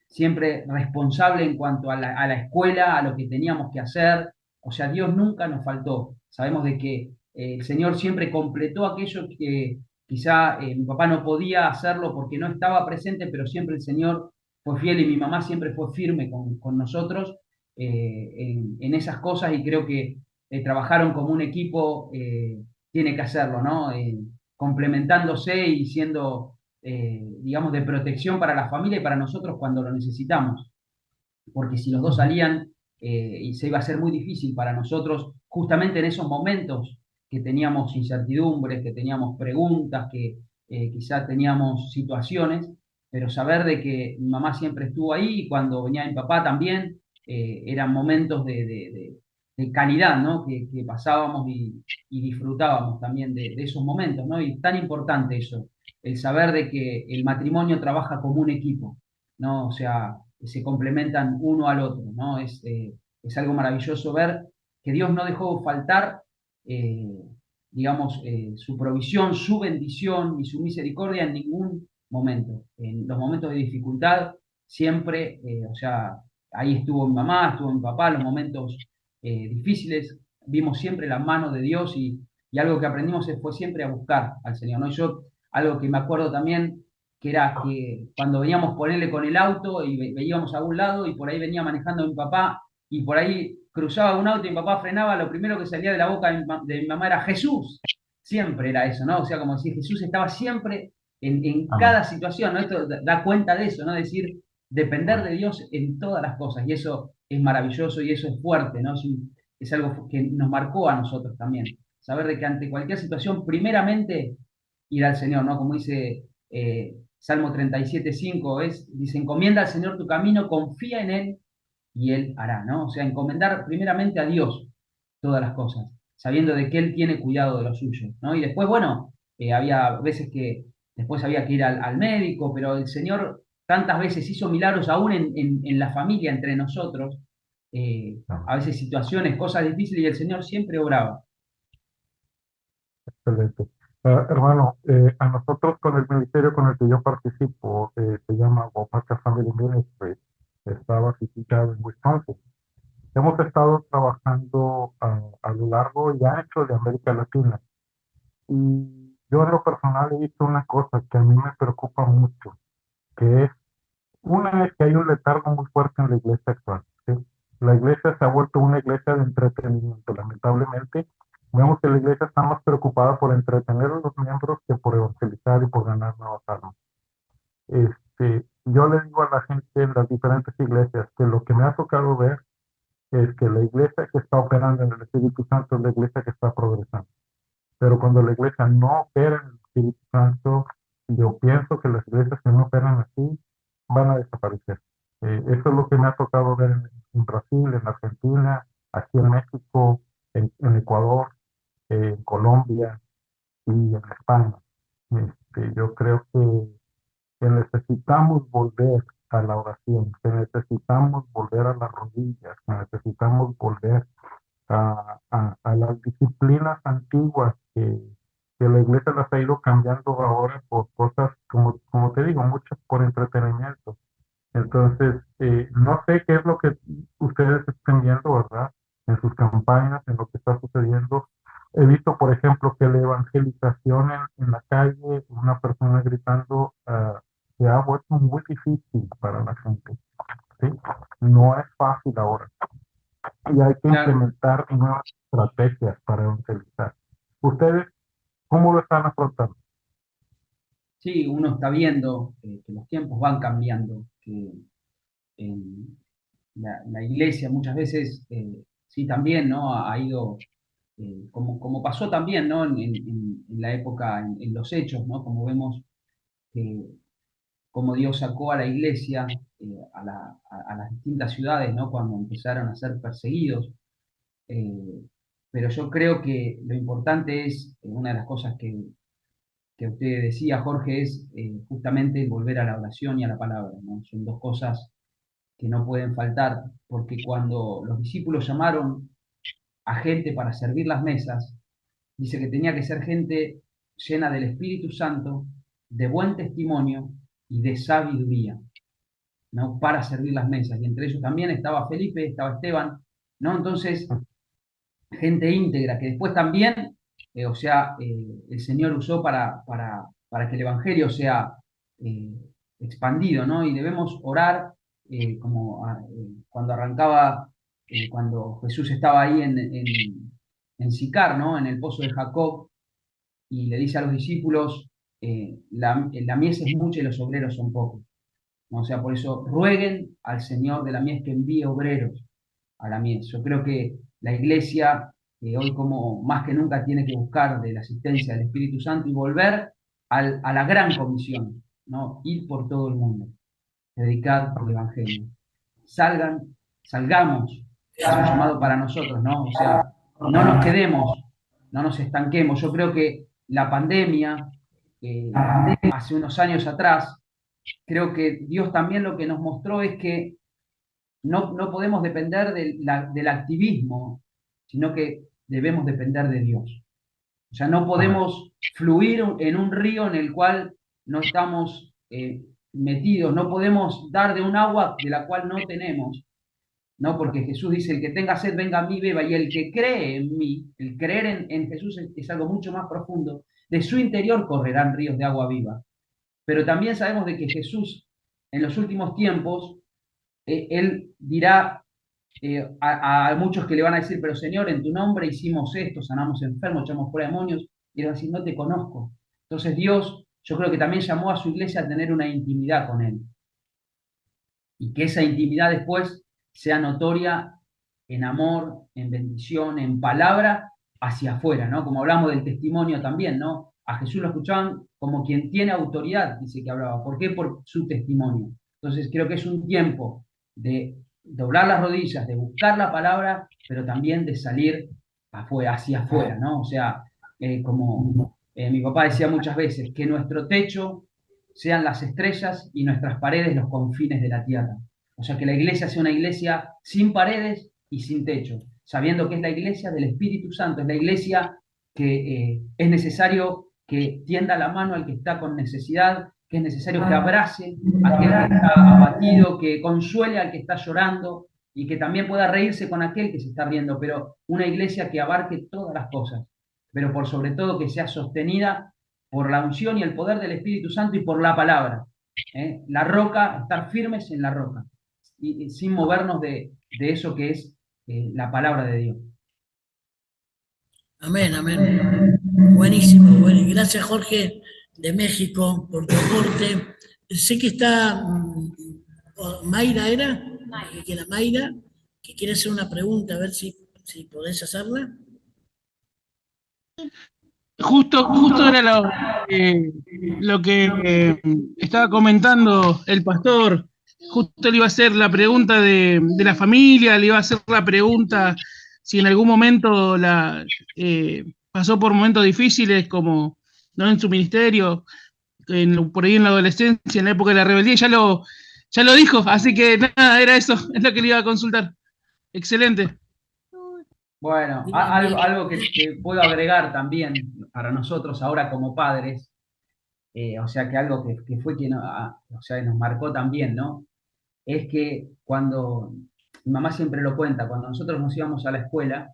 siempre responsable en cuanto a la escuela, a lo que teníamos que hacer. O sea, Dios nunca nos faltó. Sabemos de que el Señor siempre completó aquello que quizá mi papá no podía hacerlo porque no estaba presente, pero siempre el Señor fue fiel y mi mamá siempre fue firme con nosotros en esas cosas y creo que trabajaron como un equipo, tiene que hacerlo, ¿no? Complementándose y siendo, digamos, de protección para la familia y para nosotros cuando lo necesitamos. Porque si los dos Ujú. salían, y se iba a ser muy difícil para nosotros, justamente en esos momentos que teníamos incertidumbres, que teníamos preguntas, que quizá teníamos situaciones, pero saber de que mi mamá siempre estuvo ahí y cuando venía mi papá también, eran momentos de calidad, ¿no? Que pasábamos y disfrutábamos también de esos momentos, ¿no? Y es tan importante eso, el saber de que el matrimonio trabaja como un equipo, ¿no? O sea, se complementan uno al otro, ¿no? Es algo maravilloso ver que Dios no dejó faltar, eh, digamos, su provisión, su bendición y su misericordia en ningún momento. En los momentos de dificultad, siempre, o sea, ahí estuvo mi mamá, estuvo mi papá, los momentos difíciles, vimos siempre la mano de Dios y algo que aprendimos fue siempre a buscar al Señor, ¿no? Yo, algo que me acuerdo también, que era que cuando veníamos ponerle con el auto y veíamos a algún lado y por ahí venía manejando mi papá y por ahí cruzaba un auto y mi papá frenaba, lo primero que salía de la boca de mi mamá era Jesús. Siempre era eso, ¿no? O sea, como decir, Jesús estaba siempre en Amén. cada situación, ¿no? Esto da cuenta de eso, ¿no? Decir, depender de Dios en todas las cosas. Y eso es maravilloso y eso es fuerte, ¿no? Es algo que nos marcó a nosotros también. Saber de que ante cualquier situación, primeramente ir al Señor, ¿no? Como dice Salmo 37:5, dice, encomienda al Señor tu camino, confía en Él y Él hará, ¿no? O sea, encomendar primeramente a Dios todas las cosas, sabiendo de que Él tiene cuidado de lo suyo, ¿no? Y después, bueno, había veces que después había que ir al médico, pero el Señor tantas veces hizo milagros aún en la familia, entre nosotros, Amén. a veces situaciones, cosas difíciles, y el Señor siempre obraba. Excelente. Hermano, a nosotros con el ministerio con el que yo participo, se llama Wapaka Family Ministry, está basado en Wisconsin. Hemos estado trabajando a lo largo y ancho de América Latina. Y yo en lo personal he visto una cosa que a mí me preocupa mucho, que es, una es que hay un letargo muy fuerte en la iglesia actual, ¿sí? La iglesia se ha vuelto una iglesia de entretenimiento. Lamentablemente, vemos que la iglesia está más preocupada por entretener a los miembros que por evangelizar y por ganar nuevas almas. Yo le digo a la gente en las diferentes iglesias que lo que me ha tocado ver es que la iglesia que está operando en el Espíritu Santo es la iglesia que está progresando. Pero cuando la iglesia no opera en el Espíritu Santo, yo pienso que las iglesias que no operan así van a desaparecer. Eso es lo que me ha tocado ver en Brasil, en Argentina, aquí en México, en Ecuador, en Colombia y en España. Yo creo que necesitamos volver a la oración, que necesitamos volver a las rodillas, que necesitamos volver a las disciplinas antiguas que la iglesia las ha ido cambiando ahora por cosas, como te digo, muchas por entretenimiento. Entonces, no sé qué es lo que ustedes estén viendo, ¿verdad? En sus campañas, en lo que está sucediendo. He visto, por ejemplo, que la evangelización en la calle, una persona gritando, se ha vuelto muy difícil para la gente, ¿sí? No es fácil ahora y hay que Claro, implementar nuevas estrategias para evangelizar. ¿Ustedes cómo lo están afrontando? sí, uno está viendo que los tiempos van cambiando, que la iglesia muchas veces, sí, también, ¿no? Ha ido, como pasó también, ¿no? En la época, en los hechos, ¿no? Como vemos que como Dios sacó a la iglesia a las distintas ciudades, ¿no? Cuando empezaron a ser perseguidos. Eh, pero yo creo que lo importante es, una de las cosas que usted decía, Jorge, es justamente volver a la oración y a la palabra, ¿no? Son dos cosas que no pueden faltar, porque cuando los discípulos llamaron a gente para servir las mesas, dice que tenía que ser gente llena del Espíritu Santo, de buen testimonio y de sabiduría, ¿no? Para servir las mesas. Y entre ellos también estaba Felipe, estaba Esteban, ¿no? Entonces, gente íntegra, que después también, o sea, el Señor usó para que el Evangelio sea eh, expandido, ¿no? Y debemos orar cuando arrancaba, cuando Jesús estaba ahí en Sicar, ¿no? En el pozo de Jacob, y le dice a los discípulos, la mies es mucha y los obreros son pocos, ¿no? O sea, por eso rueguen al Señor de la mies que envíe obreros a la mies. Yo creo que la iglesia hoy como más que nunca tiene que buscar de la asistencia del Espíritu Santo y volver a la gran comisión, ¿no? Ir por todo el mundo, predicar el Evangelio. Salgamos, es un llamado para nosotros, ¿no? O sea, no nos quedemos, no nos estanquemos. Yo creo que la pandemia, hace unos años atrás, creo que Dios también lo que nos mostró es que no podemos depender del activismo, sino que debemos depender de Dios. O sea, no podemos fluir en un río en el cual no estamos metidos, no podemos dar de un agua de la cual no tenemos, ¿no? Porque Jesús dice, el que tenga sed, venga a mí, beba, y el que cree en mí, el creer en Jesús es algo mucho más profundo, de su interior correrán ríos de agua viva. Pero también sabemos de que Jesús, en los últimos tiempos, Él dirá a muchos que le van a decir, pero Señor, en tu nombre hicimos esto, sanamos enfermos, echamos fuera demonios, y él va a decir, no te conozco. Entonces Dios, yo creo que también llamó a su iglesia a tener una intimidad con Él. Y que esa intimidad después sea notoria en amor, en bendición, en palabra, hacia afuera, ¿no? Como hablamos del testimonio también, ¿no? A Jesús lo escuchaban como quien tiene autoridad, dice que hablaba. ¿Por qué? Por su testimonio. Entonces creo que es un tiempo de doblar las rodillas, de buscar la palabra, pero también de salir afuera, hacia afuera, ¿no? O sea, como mi papá decía muchas veces, que nuestro techo sean las estrellas y nuestras paredes los confines de la tierra. O sea, que la iglesia sea una iglesia sin paredes y sin techo, sabiendo que es la iglesia del Espíritu Santo, es la iglesia que es necesario que tienda la mano al que está con necesidad, que es necesario que abrace a aquel que está abatido, que consuele al que está llorando y que también pueda reírse con aquel que se está riendo, pero una iglesia que abarque todas las cosas, pero por sobre todo que sea sostenida por la unción y el poder del Espíritu Santo y por la palabra. La roca, estar firmes en la roca, y sin movernos de eso que es la palabra de Dios. Amén, amén. Buenísimo, bueno. Gracias, Jorge, de México, por tu aporte. Sé que está Mayra, ¿era? Que la Mayra, que quiere hacer una pregunta, a ver si podés hacerla. Justo era lo que estaba comentando el pastor. Justo le iba a hacer la pregunta de la familia, le iba a hacer la pregunta si en algún momento pasó por momentos difíciles, como no en su ministerio, por ahí en la adolescencia, en la época de la rebeldía, ya lo dijo, así que nada, era eso, es lo que le iba a consultar. Excelente. Bueno, algo que puedo agregar también para nosotros ahora como padres, o sea que algo que fue quien o sea, nos marcó también, ¿no? Es que cuando, mi mamá siempre lo cuenta, cuando nosotros nos íbamos a la escuela,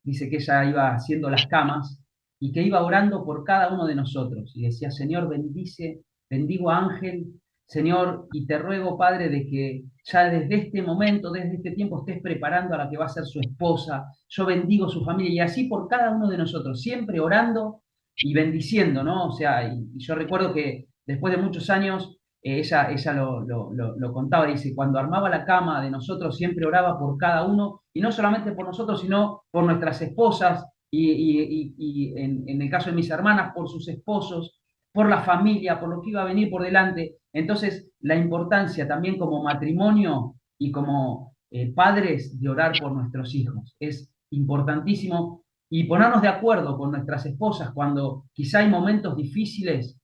dice que ella iba haciendo las camas y que iba orando por cada uno de nosotros y decía, Señor, bendigo a Ángel, Señor, y te ruego, Padre, de que ya desde este momento, desde este tiempo, estés preparando a la que va a ser su esposa. Yo bendigo su familia y así por cada uno de nosotros, siempre orando y bendiciendo, ¿no? O sea, y yo recuerdo que después de muchos años, ella lo contaba, dice, cuando armaba la cama de nosotros, siempre oraba por cada uno, y no solamente por nosotros, sino por nuestras esposas, y en el caso de mis hermanas, por sus esposos, por la familia, por lo que iba a venir por delante. Entonces, la importancia también como matrimonio y como padres de orar por nuestros hijos es importantísimo, y ponernos de acuerdo con nuestras esposas cuando quizá hay momentos difíciles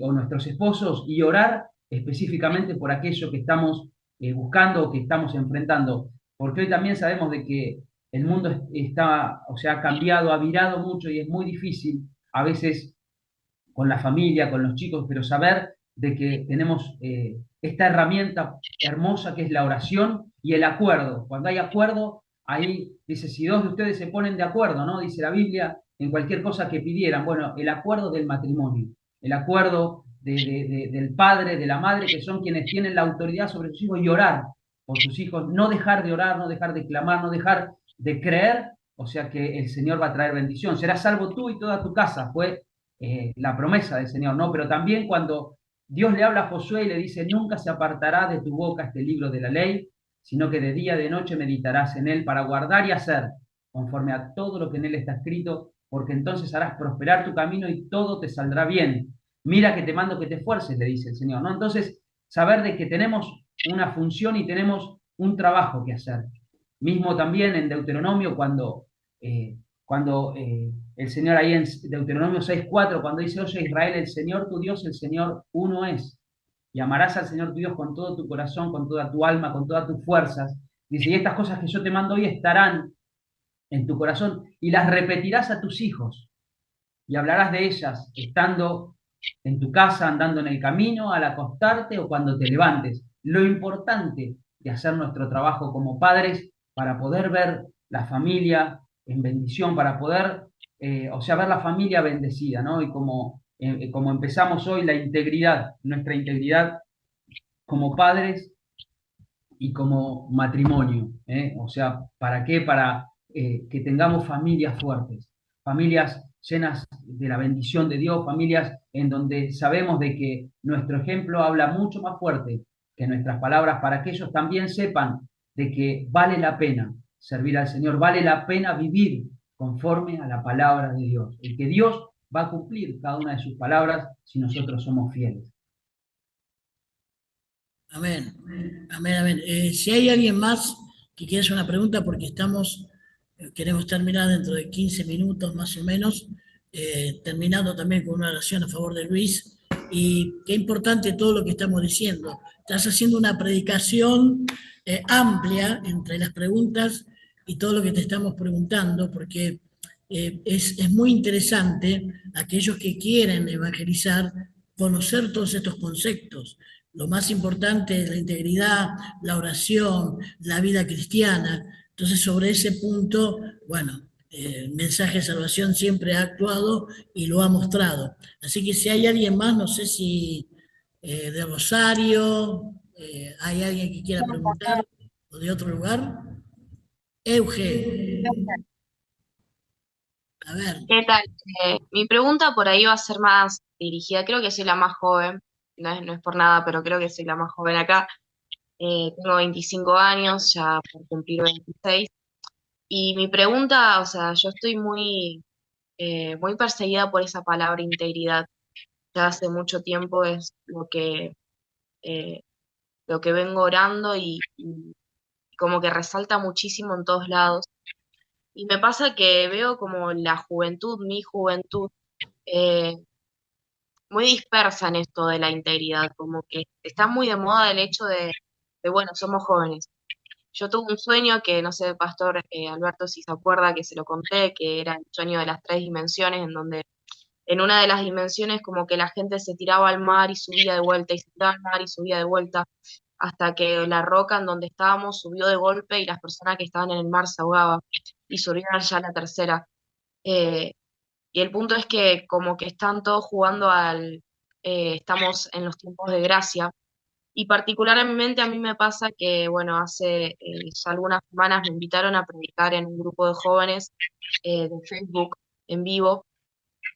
o nuestros esposos, y orar específicamente por aquello que estamos buscando o que estamos enfrentando. Porque hoy también sabemos de que el mundo está, o sea, ha cambiado, ha virado mucho y es muy difícil a veces con la familia, con los chicos, pero saber de que tenemos esta herramienta hermosa que es la oración y el acuerdo. Cuando hay acuerdo, ahí dice, si dos de ustedes se ponen de acuerdo, ¿no? Dice la Biblia, en cualquier cosa que pidieran. Bueno, el acuerdo del matrimonio, el acuerdo del padre, de la madre, que son quienes tienen la autoridad sobre sus hijos, y orar por sus hijos, no dejar de orar, no dejar de clamar, no dejar de creer, o sea que el Señor va a traer bendición. Serás salvo tú y toda tu casa, fue la promesa del Señor, ¿no? Pero también cuando Dios le habla a Josué y le dice, nunca se apartará de tu boca este libro de la ley, sino que de día y de noche meditarás en él para guardar y hacer conforme a todo lo que en él está escrito, porque entonces harás prosperar tu camino y todo te saldrá bien. Mira que te mando que te esfuerces, le dice el Señor, ¿no? Entonces, saber de que tenemos una función y tenemos un trabajo que hacer. Mismo también en Deuteronomio, cuando el Señor ahí en Deuteronomio 6:4, cuando dice, oye Israel, el Señor tu Dios, el Señor uno es. Y amarás al Señor tu Dios con todo tu corazón, con toda tu alma, con todas tus fuerzas. Dice, y estas cosas que yo te mando hoy estarán en tu corazón y las repetirás a tus hijos y hablarás de ellas estando en tu casa, andando en el camino, al acostarte o cuando te levantes. Lo importante de hacer nuestro trabajo como padres para poder ver la familia en bendición, para poder, ver la familia bendecida, ¿no? Y como empezamos hoy, la integridad, nuestra integridad como padres y como matrimonio, ¿eh? O sea, ¿para qué? Para que tengamos familias fuertes, familias llenas de la bendición de Dios, familias en donde sabemos de que nuestro ejemplo habla mucho más fuerte que nuestras palabras, para que ellos también sepan de que vale la pena servir al Señor, vale la pena vivir conforme a la palabra de Dios, y que Dios va a cumplir cada una de sus palabras si nosotros somos fieles. Amén, amén, amén. Si hay alguien más que quiera hacer una pregunta, porque queremos terminar dentro de 15 minutos más o menos, terminando también con una oración a favor de Luis. Y qué importante todo lo que estamos diciendo. Estás haciendo una predicación amplia entre las preguntas y todo lo que te estamos preguntando, porque es muy interesante aquellos que quieren evangelizar, conocer todos estos conceptos. Lo más importante es la integridad, la oración, la vida cristiana. Entonces, sobre ese punto, bueno, el mensaje de salvación siempre ha actuado y lo ha mostrado. Así que si hay alguien más, no sé si de Rosario, hay alguien que quiera preguntar, o de otro lugar. Euge, a ver. ¿Qué tal? Mi pregunta por ahí va a ser más dirigida, creo que soy la más joven, no es por nada, pero creo que soy la más joven acá. Tengo 25 años, ya por cumplir 26. Y mi pregunta, o sea, yo estoy muy perseguida por esa palabra integridad. Ya hace mucho tiempo es eh, lo que vengo orando y como que resalta muchísimo en todos lados. Y me pasa que veo como la juventud, mi juventud, eh, muy dispersa en esto de la integridad, como que está muy de moda el hecho bueno, somos jóvenes. Yo tuve un sueño que, no sé, Pastor Alberto, si se acuerda, que se lo conté, que era el sueño de las 3 dimensiones, en donde en una de las dimensiones como que la gente se tiraba al mar y subía de vuelta, y se tiraba al mar y subía de vuelta, hasta que la roca en donde estábamos subió de golpe y las personas que estaban en el mar se ahogaban y subieron ya a la tercera. Eh, y el punto es que como que están todos jugando estamos en los tiempos de gracia. Y particularmente a mí me pasa que, bueno, hace ya algunas semanas me invitaron a predicar en un grupo de jóvenes de Facebook en vivo,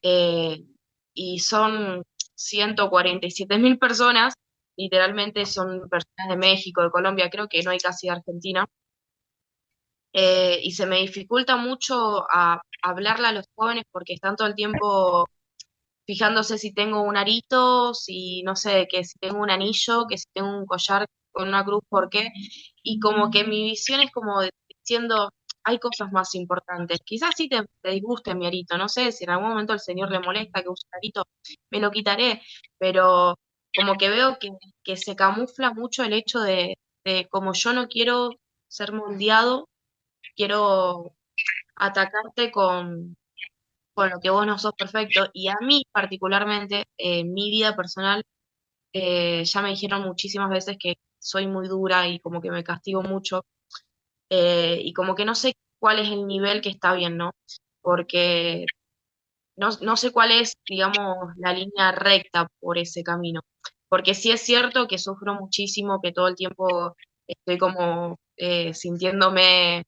eh, y son 147.000 personas, literalmente son personas de México, de Colombia, creo que no hay casi de Argentina, y se me dificulta mucho hablarle a los jóvenes porque están todo el tiempo fijándose si tengo un arito, si no sé, que si tengo un anillo, que si tengo un collar con una cruz, ¿por qué? Y como que mi visión es como diciendo, hay cosas más importantes. Quizás sí te disguste mi arito, no sé, si en algún momento al Señor le molesta que use un arito, me lo quitaré, pero como que veo que se camufla mucho el hecho de como yo no quiero ser moldeado, quiero atacarte con lo que vos no sos perfecto. Y a mí particularmente, en mi vida personal, ya me dijeron muchísimas veces que soy muy dura y como que me castigo mucho, y como que no sé cuál es el nivel que está bien, ¿no? Porque no sé cuál es, digamos, la línea recta por ese camino. Porque sí es cierto que sufro muchísimo, que todo el tiempo estoy como sintiéndome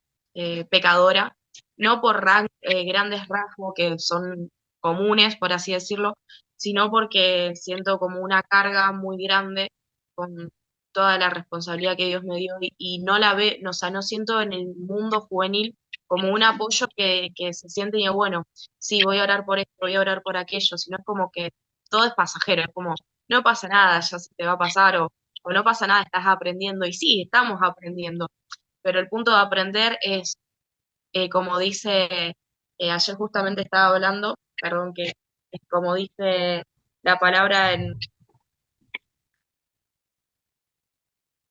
pecadora, no por grandes rasgos que son comunes, por así decirlo, sino porque siento como una carga muy grande con toda la responsabilidad que Dios me dio y no la ve, no, o sea, no siento en el mundo juvenil como un apoyo que se siente y bueno, sí, voy a orar por esto, voy a orar por aquello, sino es como que todo es pasajero, es como, no pasa nada, ya se te va a pasar, o no pasa nada, estás aprendiendo, y sí, estamos aprendiendo, pero el punto de aprender es, como dice, ayer justamente estaba hablando, perdón, que es como dice la palabra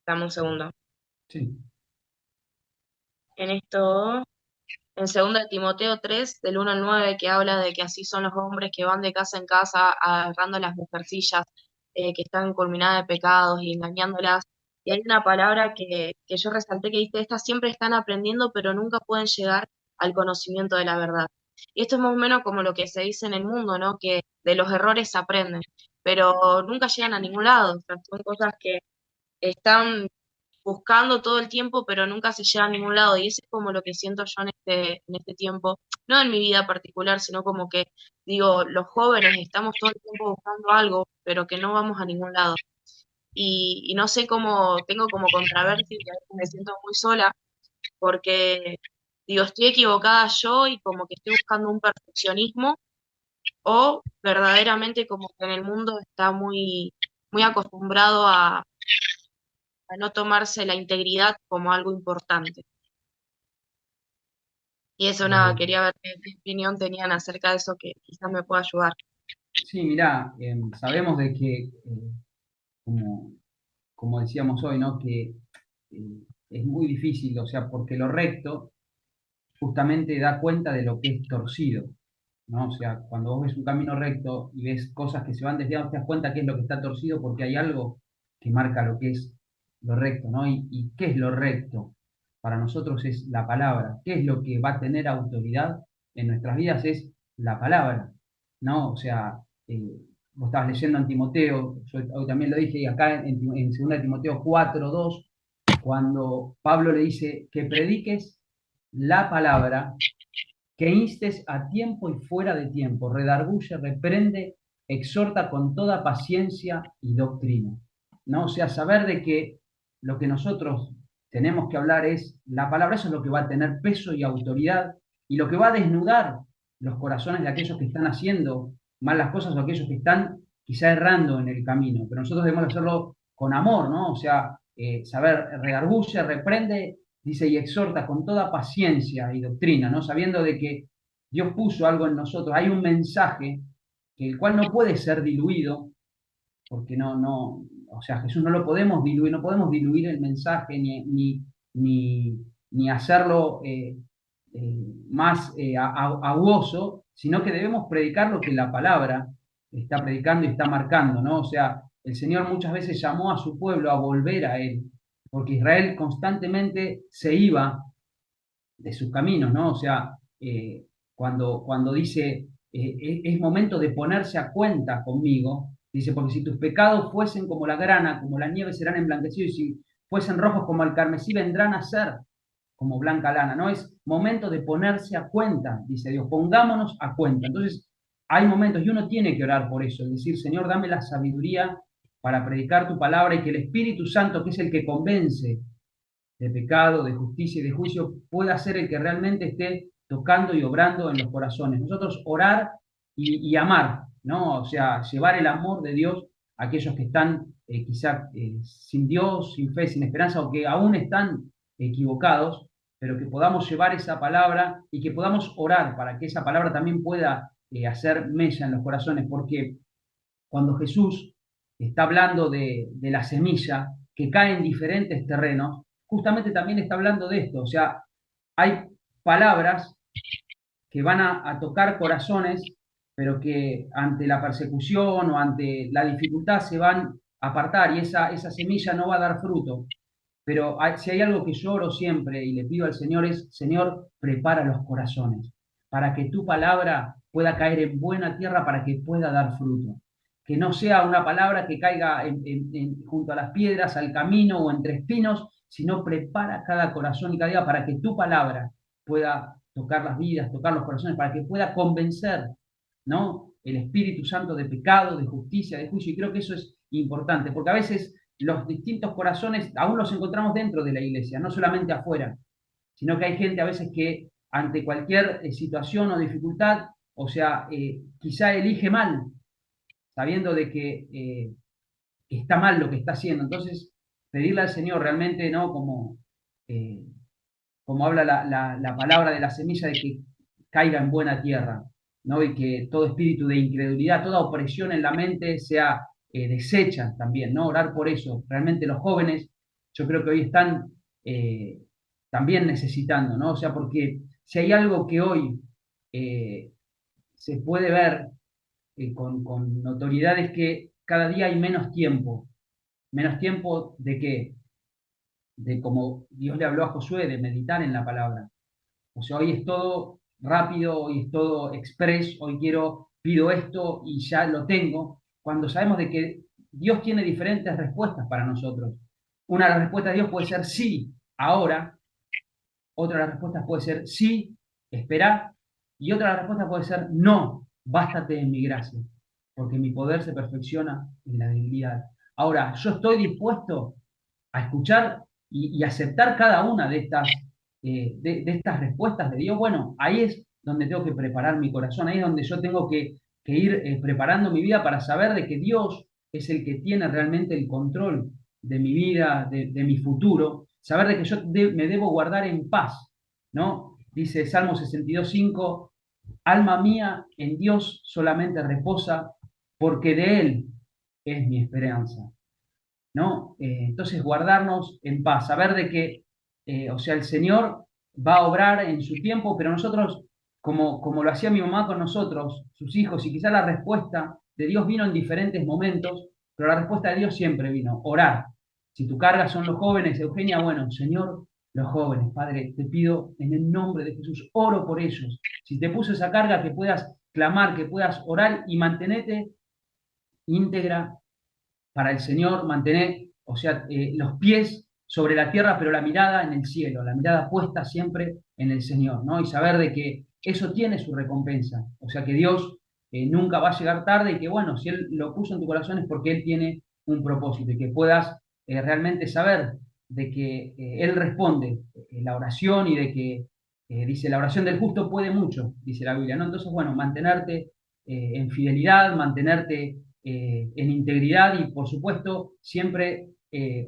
dame un segundo, Sí, en esto, en 2 Timoteo 3, del 1 al 9, que habla de que así son los hombres que van de casa en casa agarrando las mujercillas que están culminadas de pecados y engañándolas. Y hay una palabra que yo resalté que dice, estas siempre están aprendiendo, pero nunca pueden llegar al conocimiento de la verdad. Y esto es más o menos como lo que se dice en el mundo, ¿no? Que de los errores se aprenden, pero nunca llegan a ningún lado. O sea, son cosas que están buscando todo el tiempo, pero nunca se llega a ningún lado. Y eso es como lo que siento yo en este tiempo, no en mi vida particular, sino como que, digo, los jóvenes estamos todo el tiempo buscando algo, pero que no vamos a ningún lado. Y no sé cómo, tengo como controversia y a veces me siento muy sola, porque, digo, estoy equivocada yo y como que estoy buscando un perfeccionismo, o verdaderamente como que en el mundo está muy, muy acostumbrado a no tomarse la integridad como algo importante. Y eso nada, quería ver qué opinión tenían acerca de eso que quizás me pueda ayudar. sí, mirá, sabemos de que, como, como decíamos hoy, ¿no? Que es muy difícil, o sea, porque lo recto justamente da cuenta de lo que es torcido, ¿no? O sea, cuando vos ves un camino recto y ves cosas que se van desviando, te das cuenta qué es lo que está torcido porque hay algo que marca lo que es lo recto, ¿no? ¿Y qué es lo recto? Para nosotros es la palabra. ¿Qué es lo que va a tener autoridad en nuestras vidas? Es la palabra, ¿no? O sea, vos estabas leyendo en Timoteo, yo hoy también lo dije, y acá en 2 Timoteo 4:2, cuando Pablo le dice que prediques la palabra, que instes a tiempo y fuera de tiempo, redarguye, reprende, exhorta con toda paciencia y doctrina, ¿no? O sea, saber de que lo que nosotros tenemos que hablar es la palabra, eso es lo que va a tener peso y autoridad y lo que va a desnudar los corazones de aquellos que están haciendo mal las cosas o aquellos que están quizá errando en el camino, pero nosotros debemos hacerlo con amor, ¿no? O sea, saber redarguye, reprende, dice, y exhorta con toda paciencia y doctrina, ¿no? Sabiendo de que Dios puso algo en nosotros, hay un mensaje que el cual no puede ser diluido, porque o sea, Jesús no lo podemos diluir, no podemos diluir el mensaje ni hacerlo más aguoso, sino que debemos predicar lo que la palabra está predicando y está marcando, ¿no? O sea, el Señor muchas veces llamó a su pueblo a volver a Él, porque Israel constantemente se iba de sus caminos, ¿no? O sea, cuando dice, es momento de ponerse a cuenta conmigo, dice, porque si tus pecados fuesen como la grana, como la nieve serán emblanquecidos, y si fuesen rojos como el carmesí, vendrán a ser como blanca lana, ¿no? Es momento de ponerse a cuenta, dice Dios, pongámonos a cuenta. Entonces, hay momentos, y uno tiene que orar por eso, es decir, Señor, dame la sabiduría para predicar tu palabra y que el Espíritu Santo, que es el que convence de pecado, de justicia y de juicio, pueda ser el que realmente esté tocando y obrando en los corazones. Nosotros orar y amar, ¿no? O sea, llevar el amor de Dios a aquellos que están quizá sin Dios, sin fe, sin esperanza, o que aún están equivocados, pero que podamos llevar esa palabra y que podamos orar para que esa palabra también pueda hacer mella en los corazones, porque cuando Jesús está hablando de la semilla que cae en diferentes terrenos, justamente también está hablando de esto. O sea, hay palabras que van a tocar corazones, pero que ante la persecución o ante la dificultad se van a apartar y esa semilla no va a dar fruto. Pero si hay algo que yo oro siempre y le pido al Señor es, Señor, prepara los corazones para que tu palabra pueda caer en buena tierra para que pueda dar fruto. Que no sea una palabra que caiga junto a las piedras, al camino o entre espinos, sino prepara cada corazón y cada día para que tu palabra pueda tocar las vidas, tocar los corazones, para que pueda convencer, ¿no? El Espíritu Santo de pecado, de justicia, de juicio. Y creo que eso es importante, porque a veces los distintos corazones aún los encontramos dentro de la iglesia, no solamente afuera, sino que hay gente a veces que ante cualquier situación o dificultad, o sea, quizá elige mal, sabiendo de que está mal lo que está haciendo. Entonces, pedirle al Señor realmente, ¿no? Eh, como habla la palabra de la semilla, de que caiga en buena tierra, ¿no? Y que todo espíritu de incredulidad, toda opresión en la mente sea deshecha también, ¿no? Orar por eso. Realmente los jóvenes, yo creo que hoy están también necesitando, ¿no? O sea, porque si hay algo que hoy eh, se puede ver con notoriedad es que cada día hay menos tiempo de que, de como Dios le habló a Josué, de meditar en la palabra. O sea, hoy es todo rápido, hoy es todo express, hoy pido esto y ya lo tengo, cuando sabemos de que Dios tiene diferentes respuestas para nosotros. Una de las respuestas de Dios puede ser sí, ahora. Otra de las respuestas puede ser sí, espera. Y otra de las respuestas puede ser no, bástate en mi gracia, porque mi poder se perfecciona en la debilidad. Ahora, yo estoy dispuesto a escuchar y aceptar cada una de estas respuestas de Dios. Bueno, ahí es donde tengo que preparar mi corazón, ahí es donde yo tengo que ir preparando mi vida para saber de que Dios es el que tiene realmente el control de mi vida, de mi futuro, saber de que yo me debo guardar en paz, ¿no? Dice Salmo 62:5, alma mía, en Dios solamente reposa, porque de Él es mi esperanza, ¿no? Entonces, guardarnos en paz, saber de que, o sea, el Señor va a obrar en su tiempo, pero nosotros, como lo hacía mi mamá con nosotros, sus hijos, y quizá la respuesta de Dios vino en diferentes momentos, pero la respuesta de Dios siempre vino, orar. Si tu carga son los jóvenes, Eugenia, bueno, Señor, los jóvenes, Padre, te pido en el nombre de Jesús, oro por ellos. Si te puso esa carga, que puedas clamar, que puedas orar y mantenerte íntegra para el Señor, mantener, o sea, los pies sobre la tierra, pero la mirada en el cielo, la mirada puesta siempre en el Señor, ¿no? Y saber de que eso tiene su recompensa, o sea, que Dios nunca va a llegar tarde y que, bueno, si Él lo puso en tu corazón es porque Él tiene un propósito y que puedas realmente saber de que Él responde la oración y de que, dice, la oración del justo puede mucho, dice la Biblia, ¿no? Entonces, bueno, mantenerte en fidelidad, mantenerte en integridad y, por supuesto, siempre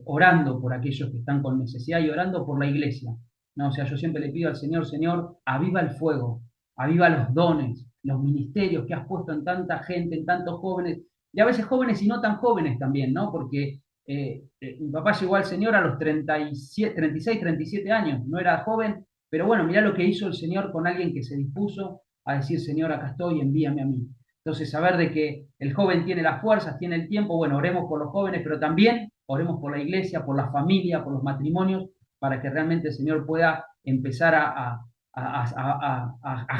orando por aquellos que están con necesidad y orando por la iglesia, ¿no? O sea, yo siempre le pido al Señor, Señor, aviva el fuego, aviva los dones, los ministerios que has puesto en tanta gente, en tantos jóvenes, y a veces jóvenes y no tan jóvenes también, ¿no? Porque mi papá llegó al Señor a los 37, 36, 37 años, no era joven, pero bueno, mirá lo que hizo el Señor con alguien que se dispuso a decir, Señor, acá estoy, envíame a mí. Entonces, saber de que el joven tiene las fuerzas, tiene el tiempo, bueno, oremos por los jóvenes, pero también oremos por la iglesia, por la familia, por los matrimonios, para que realmente el Señor pueda empezar a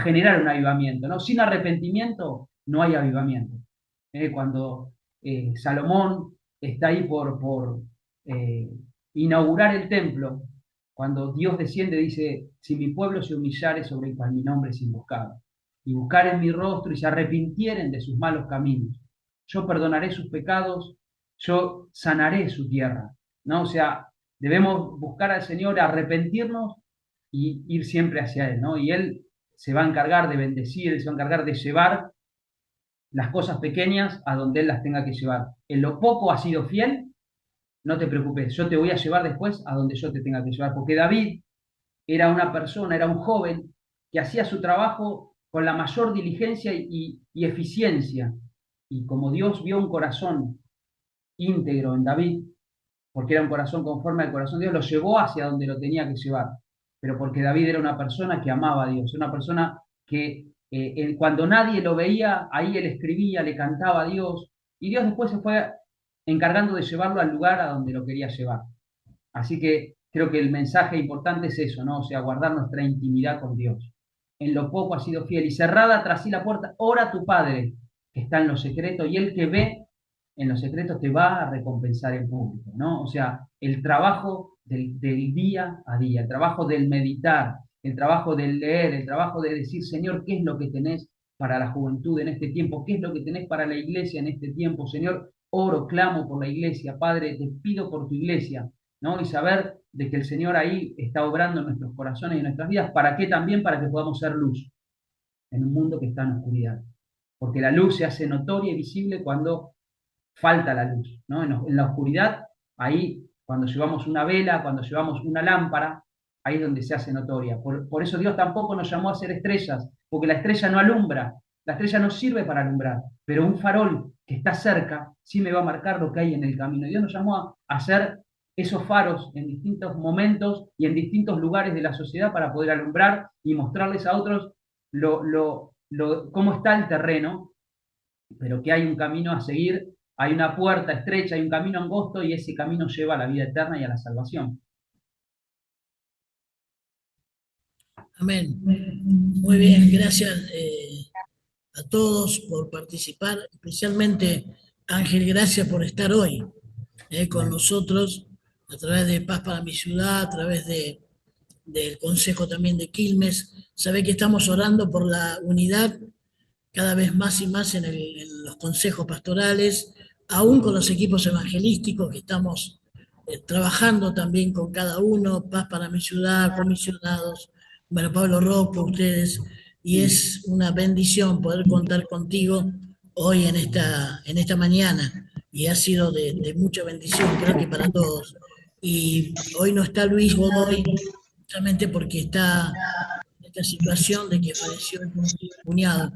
generar un avivamiento, ¿no? Sin arrepentimiento no hay avivamiento. Cuando Salomón está ahí por inaugurar el templo, cuando Dios desciende, dice, si mi pueblo se humillare sobre el cual mi nombre es invocado, y buscaren mi rostro y se arrepintieren de sus malos caminos, yo perdonaré sus pecados, yo sanaré su tierra, ¿no? O sea, debemos buscar al Señor, arrepentirnos y ir siempre hacia Él, ¿no? Y Él se va a encargar de bendecir, Él se va a encargar de llevar las cosas pequeñas a donde Él las tenga que llevar. En lo poco has sido fiel, no te preocupes, yo te voy a llevar después a donde yo te tenga que llevar, porque David era una persona, era un joven que hacía su trabajo con la mayor diligencia y eficiencia. Y como Dios vio un corazón íntegro en David, porque era un corazón conforme al corazón de Dios, lo llevó hacia donde lo tenía que llevar. Pero porque David era una persona que amaba a Dios, una persona que cuando nadie lo veía, ahí él escribía, le cantaba a Dios, y Dios después se fue encargando de llevarlo al lugar a donde lo quería llevar. Así que creo que el mensaje importante es eso, ¿no? O sea, guardar nuestra intimidad con Dios. En lo poco has sido fiel y cerrada tras sí la puerta, ora a tu Padre que está en lo secreto y el que ve en los secretos te va a recompensar en público, ¿no? O sea, el trabajo del día a día, el trabajo del meditar, el trabajo del leer, el trabajo de decir, Señor, ¿qué es lo que tenés para la juventud en este tiempo? ¿Qué es lo que tenés para la iglesia en este tiempo? Señor, oro, clamo por la iglesia, Padre, te pido por tu iglesia, ¿no? Y saber de que el Señor ahí está obrando en nuestros corazones y en nuestras vidas. ¿Para qué también? Para que podamos ser luz en un mundo que está en oscuridad. Porque la luz se hace notoria y visible cuando falta la luz, ¿no? En la oscuridad, ahí, cuando llevamos una vela, cuando llevamos una lámpara, ahí es donde se hace notoria. Por eso Dios tampoco nos llamó a ser estrellas, porque la estrella no alumbra, la estrella no sirve para alumbrar, pero un farol que está cerca sí me va a marcar lo que hay en el camino. Dios nos llamó a ser esos faros en distintos momentos y en distintos lugares de la sociedad para poder alumbrar y mostrarles a otros cómo está el terreno, pero que hay un camino a seguir, hay una puerta estrecha, hay un camino angosto y ese camino lleva a la vida eterna y a la salvación. Amén. Muy bien, gracias a todos por participar, especialmente Ángel, gracias por estar hoy con nosotros a través de Paz para mi Ciudad, a través del Consejo también de Quilmes. Sabe que estamos orando por la unidad cada vez más y más en los consejos pastorales, aún con los equipos evangelísticos que estamos trabajando también con cada uno, Paz para mi Ciudad, comisionados, bueno, Pablo Rocco, ustedes, y es una bendición poder contar contigo hoy en esta mañana, y ha sido de mucha bendición, creo que para todos. Y hoy no está Luis Godoy, justamente porque está en esta situación de que falleció el cuñado,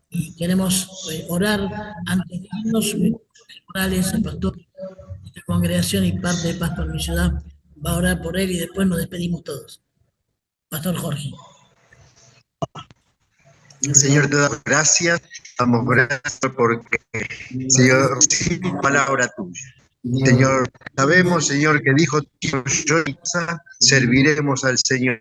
y queremos orar antes de irnos, Morales, el pastor de esta congregación y parte de Paz por mi Ciudad, va a orar por él y después nos despedimos todos. Pastor Jorge. Señor, te damos gracias porque, Señor, sin palabra tuya. Señor, sabemos, Señor, que dijo, yo serviremos al Señor.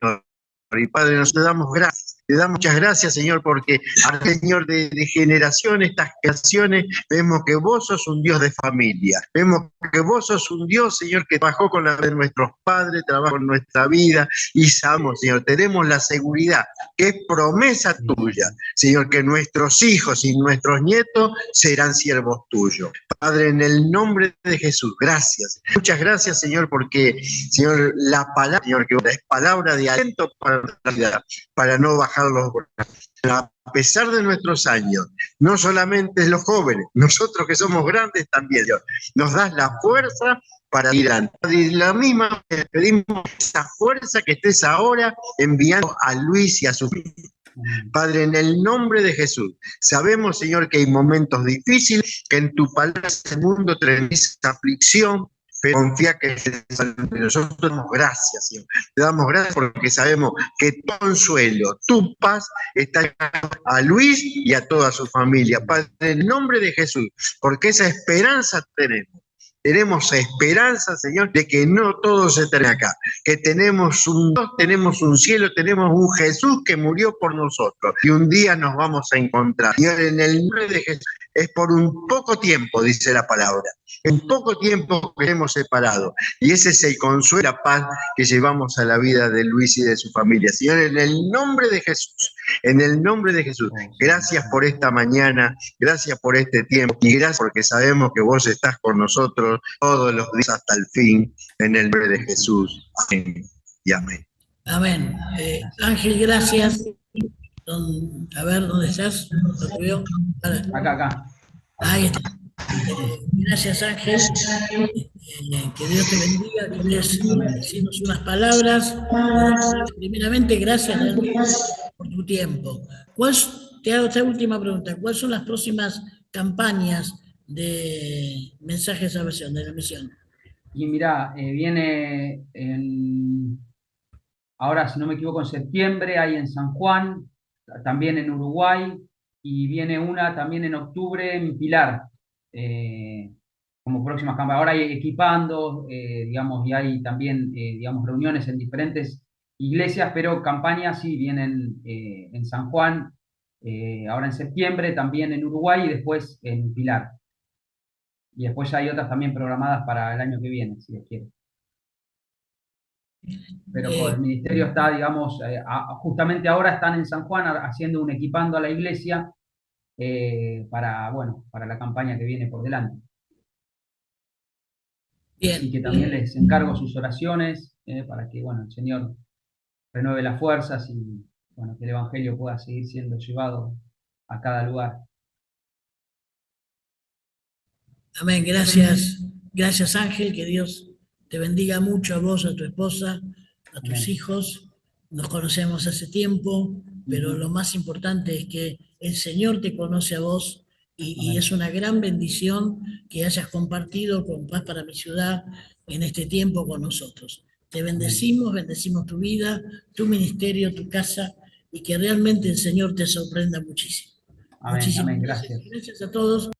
Y Padre, nos te damos gracias. Te damos muchas gracias, Señor, porque, Señor, de generación, estas generaciones, vemos que vos sos un Dios de familia. Vemos que vos sos un Dios, Señor, que trabajó con la de nuestros padres, trabajó en nuestra vida, y sabemos, Señor, tenemos la seguridad que es promesa tuya, Señor, que nuestros hijos y nuestros nietos serán siervos tuyos. Padre, en el nombre de Jesús, gracias. Muchas gracias, Señor, porque, Señor, la palabra, Señor, que es palabra de aliento para la vida, para no bajar los brazos. A pesar de nuestros años, no solamente los jóvenes, nosotros que somos grandes también, Dios, nos das la fuerza para ir adelante. Y la misma pedimos esa fuerza que estés ahora enviando a Luis y a su familia. Padre, en el nombre de Jesús, sabemos, Señor, que hay momentos difíciles, que en tu palabra este mundo tenés aflicción, pero confía que nosotros te damos gracias, Señor. Te damos gracias porque sabemos que tu consuelo, tu paz está a Luis y a toda su familia. Padre, en el nombre de Jesús, porque esa esperanza tenemos. Tenemos esperanza, Señor, de que no todo se termina acá, que tenemos un Dios, tenemos un cielo, tenemos un Jesús que murió por nosotros y un día nos vamos a encontrar. Señor, en el nombre de Jesús, es por un poco tiempo, dice la palabra, en poco tiempo que hemos separado, y ese es el consuelo, la paz que llevamos a la vida de Luis y de su familia. Señor, en el nombre de Jesús, en el nombre de Jesús, gracias por esta mañana, gracias por este tiempo, y gracias porque sabemos que vos estás con nosotros todos los días hasta el fin, en el nombre de Jesús. Amén y amén. Amén. Ángel, gracias. A ver, ¿dónde estás? ¿Lo veo? Acá. Ahí está. Gracias, Ángel. Que Dios te bendiga, que quieres decirnos unas palabras. Primeramente, gracias por tu tiempo. Te hago esta última pregunta. ¿Cuáles son las próximas campañas de Mensaje de Salvación, de la misión? Y mirá, viene ahora, si no me equivoco, en septiembre, hay en San Juan, también en Uruguay, y viene una también en octubre en Pilar, como próximas campañas. Ahora hay equipando, digamos, y hay también, digamos, reuniones en diferentes iglesias, pero campañas sí vienen en San Juan, ahora en septiembre, también en Uruguay y después en Pilar. Y después ya hay otras también programadas para el año que viene, si Dios quiere. Pero el ministerio está, digamos, justamente ahora están en San Juan haciendo un equipando a la iglesia para la campaña que viene por delante. Así que también les encargo sus oraciones para que, bueno, el Señor renueve las fuerzas y, bueno, que el Evangelio pueda seguir siendo llevado a cada lugar. Amén, gracias. Gracias, Ángel, que Dios te bendiga mucho a vos, a tu esposa, a tus Amén. hijos. Nos conocemos hace tiempo, pero lo más importante es que el Señor te conoce a vos y Amén. es una gran bendición que hayas compartido con Paz para mi Ciudad en este tiempo con nosotros. Te bendecimos, bendecimos tu vida, tu ministerio, tu casa y que realmente el Señor te sorprenda muchísimo. Amén, Muchísimas amén, gracias. gracias. Gracias a todos.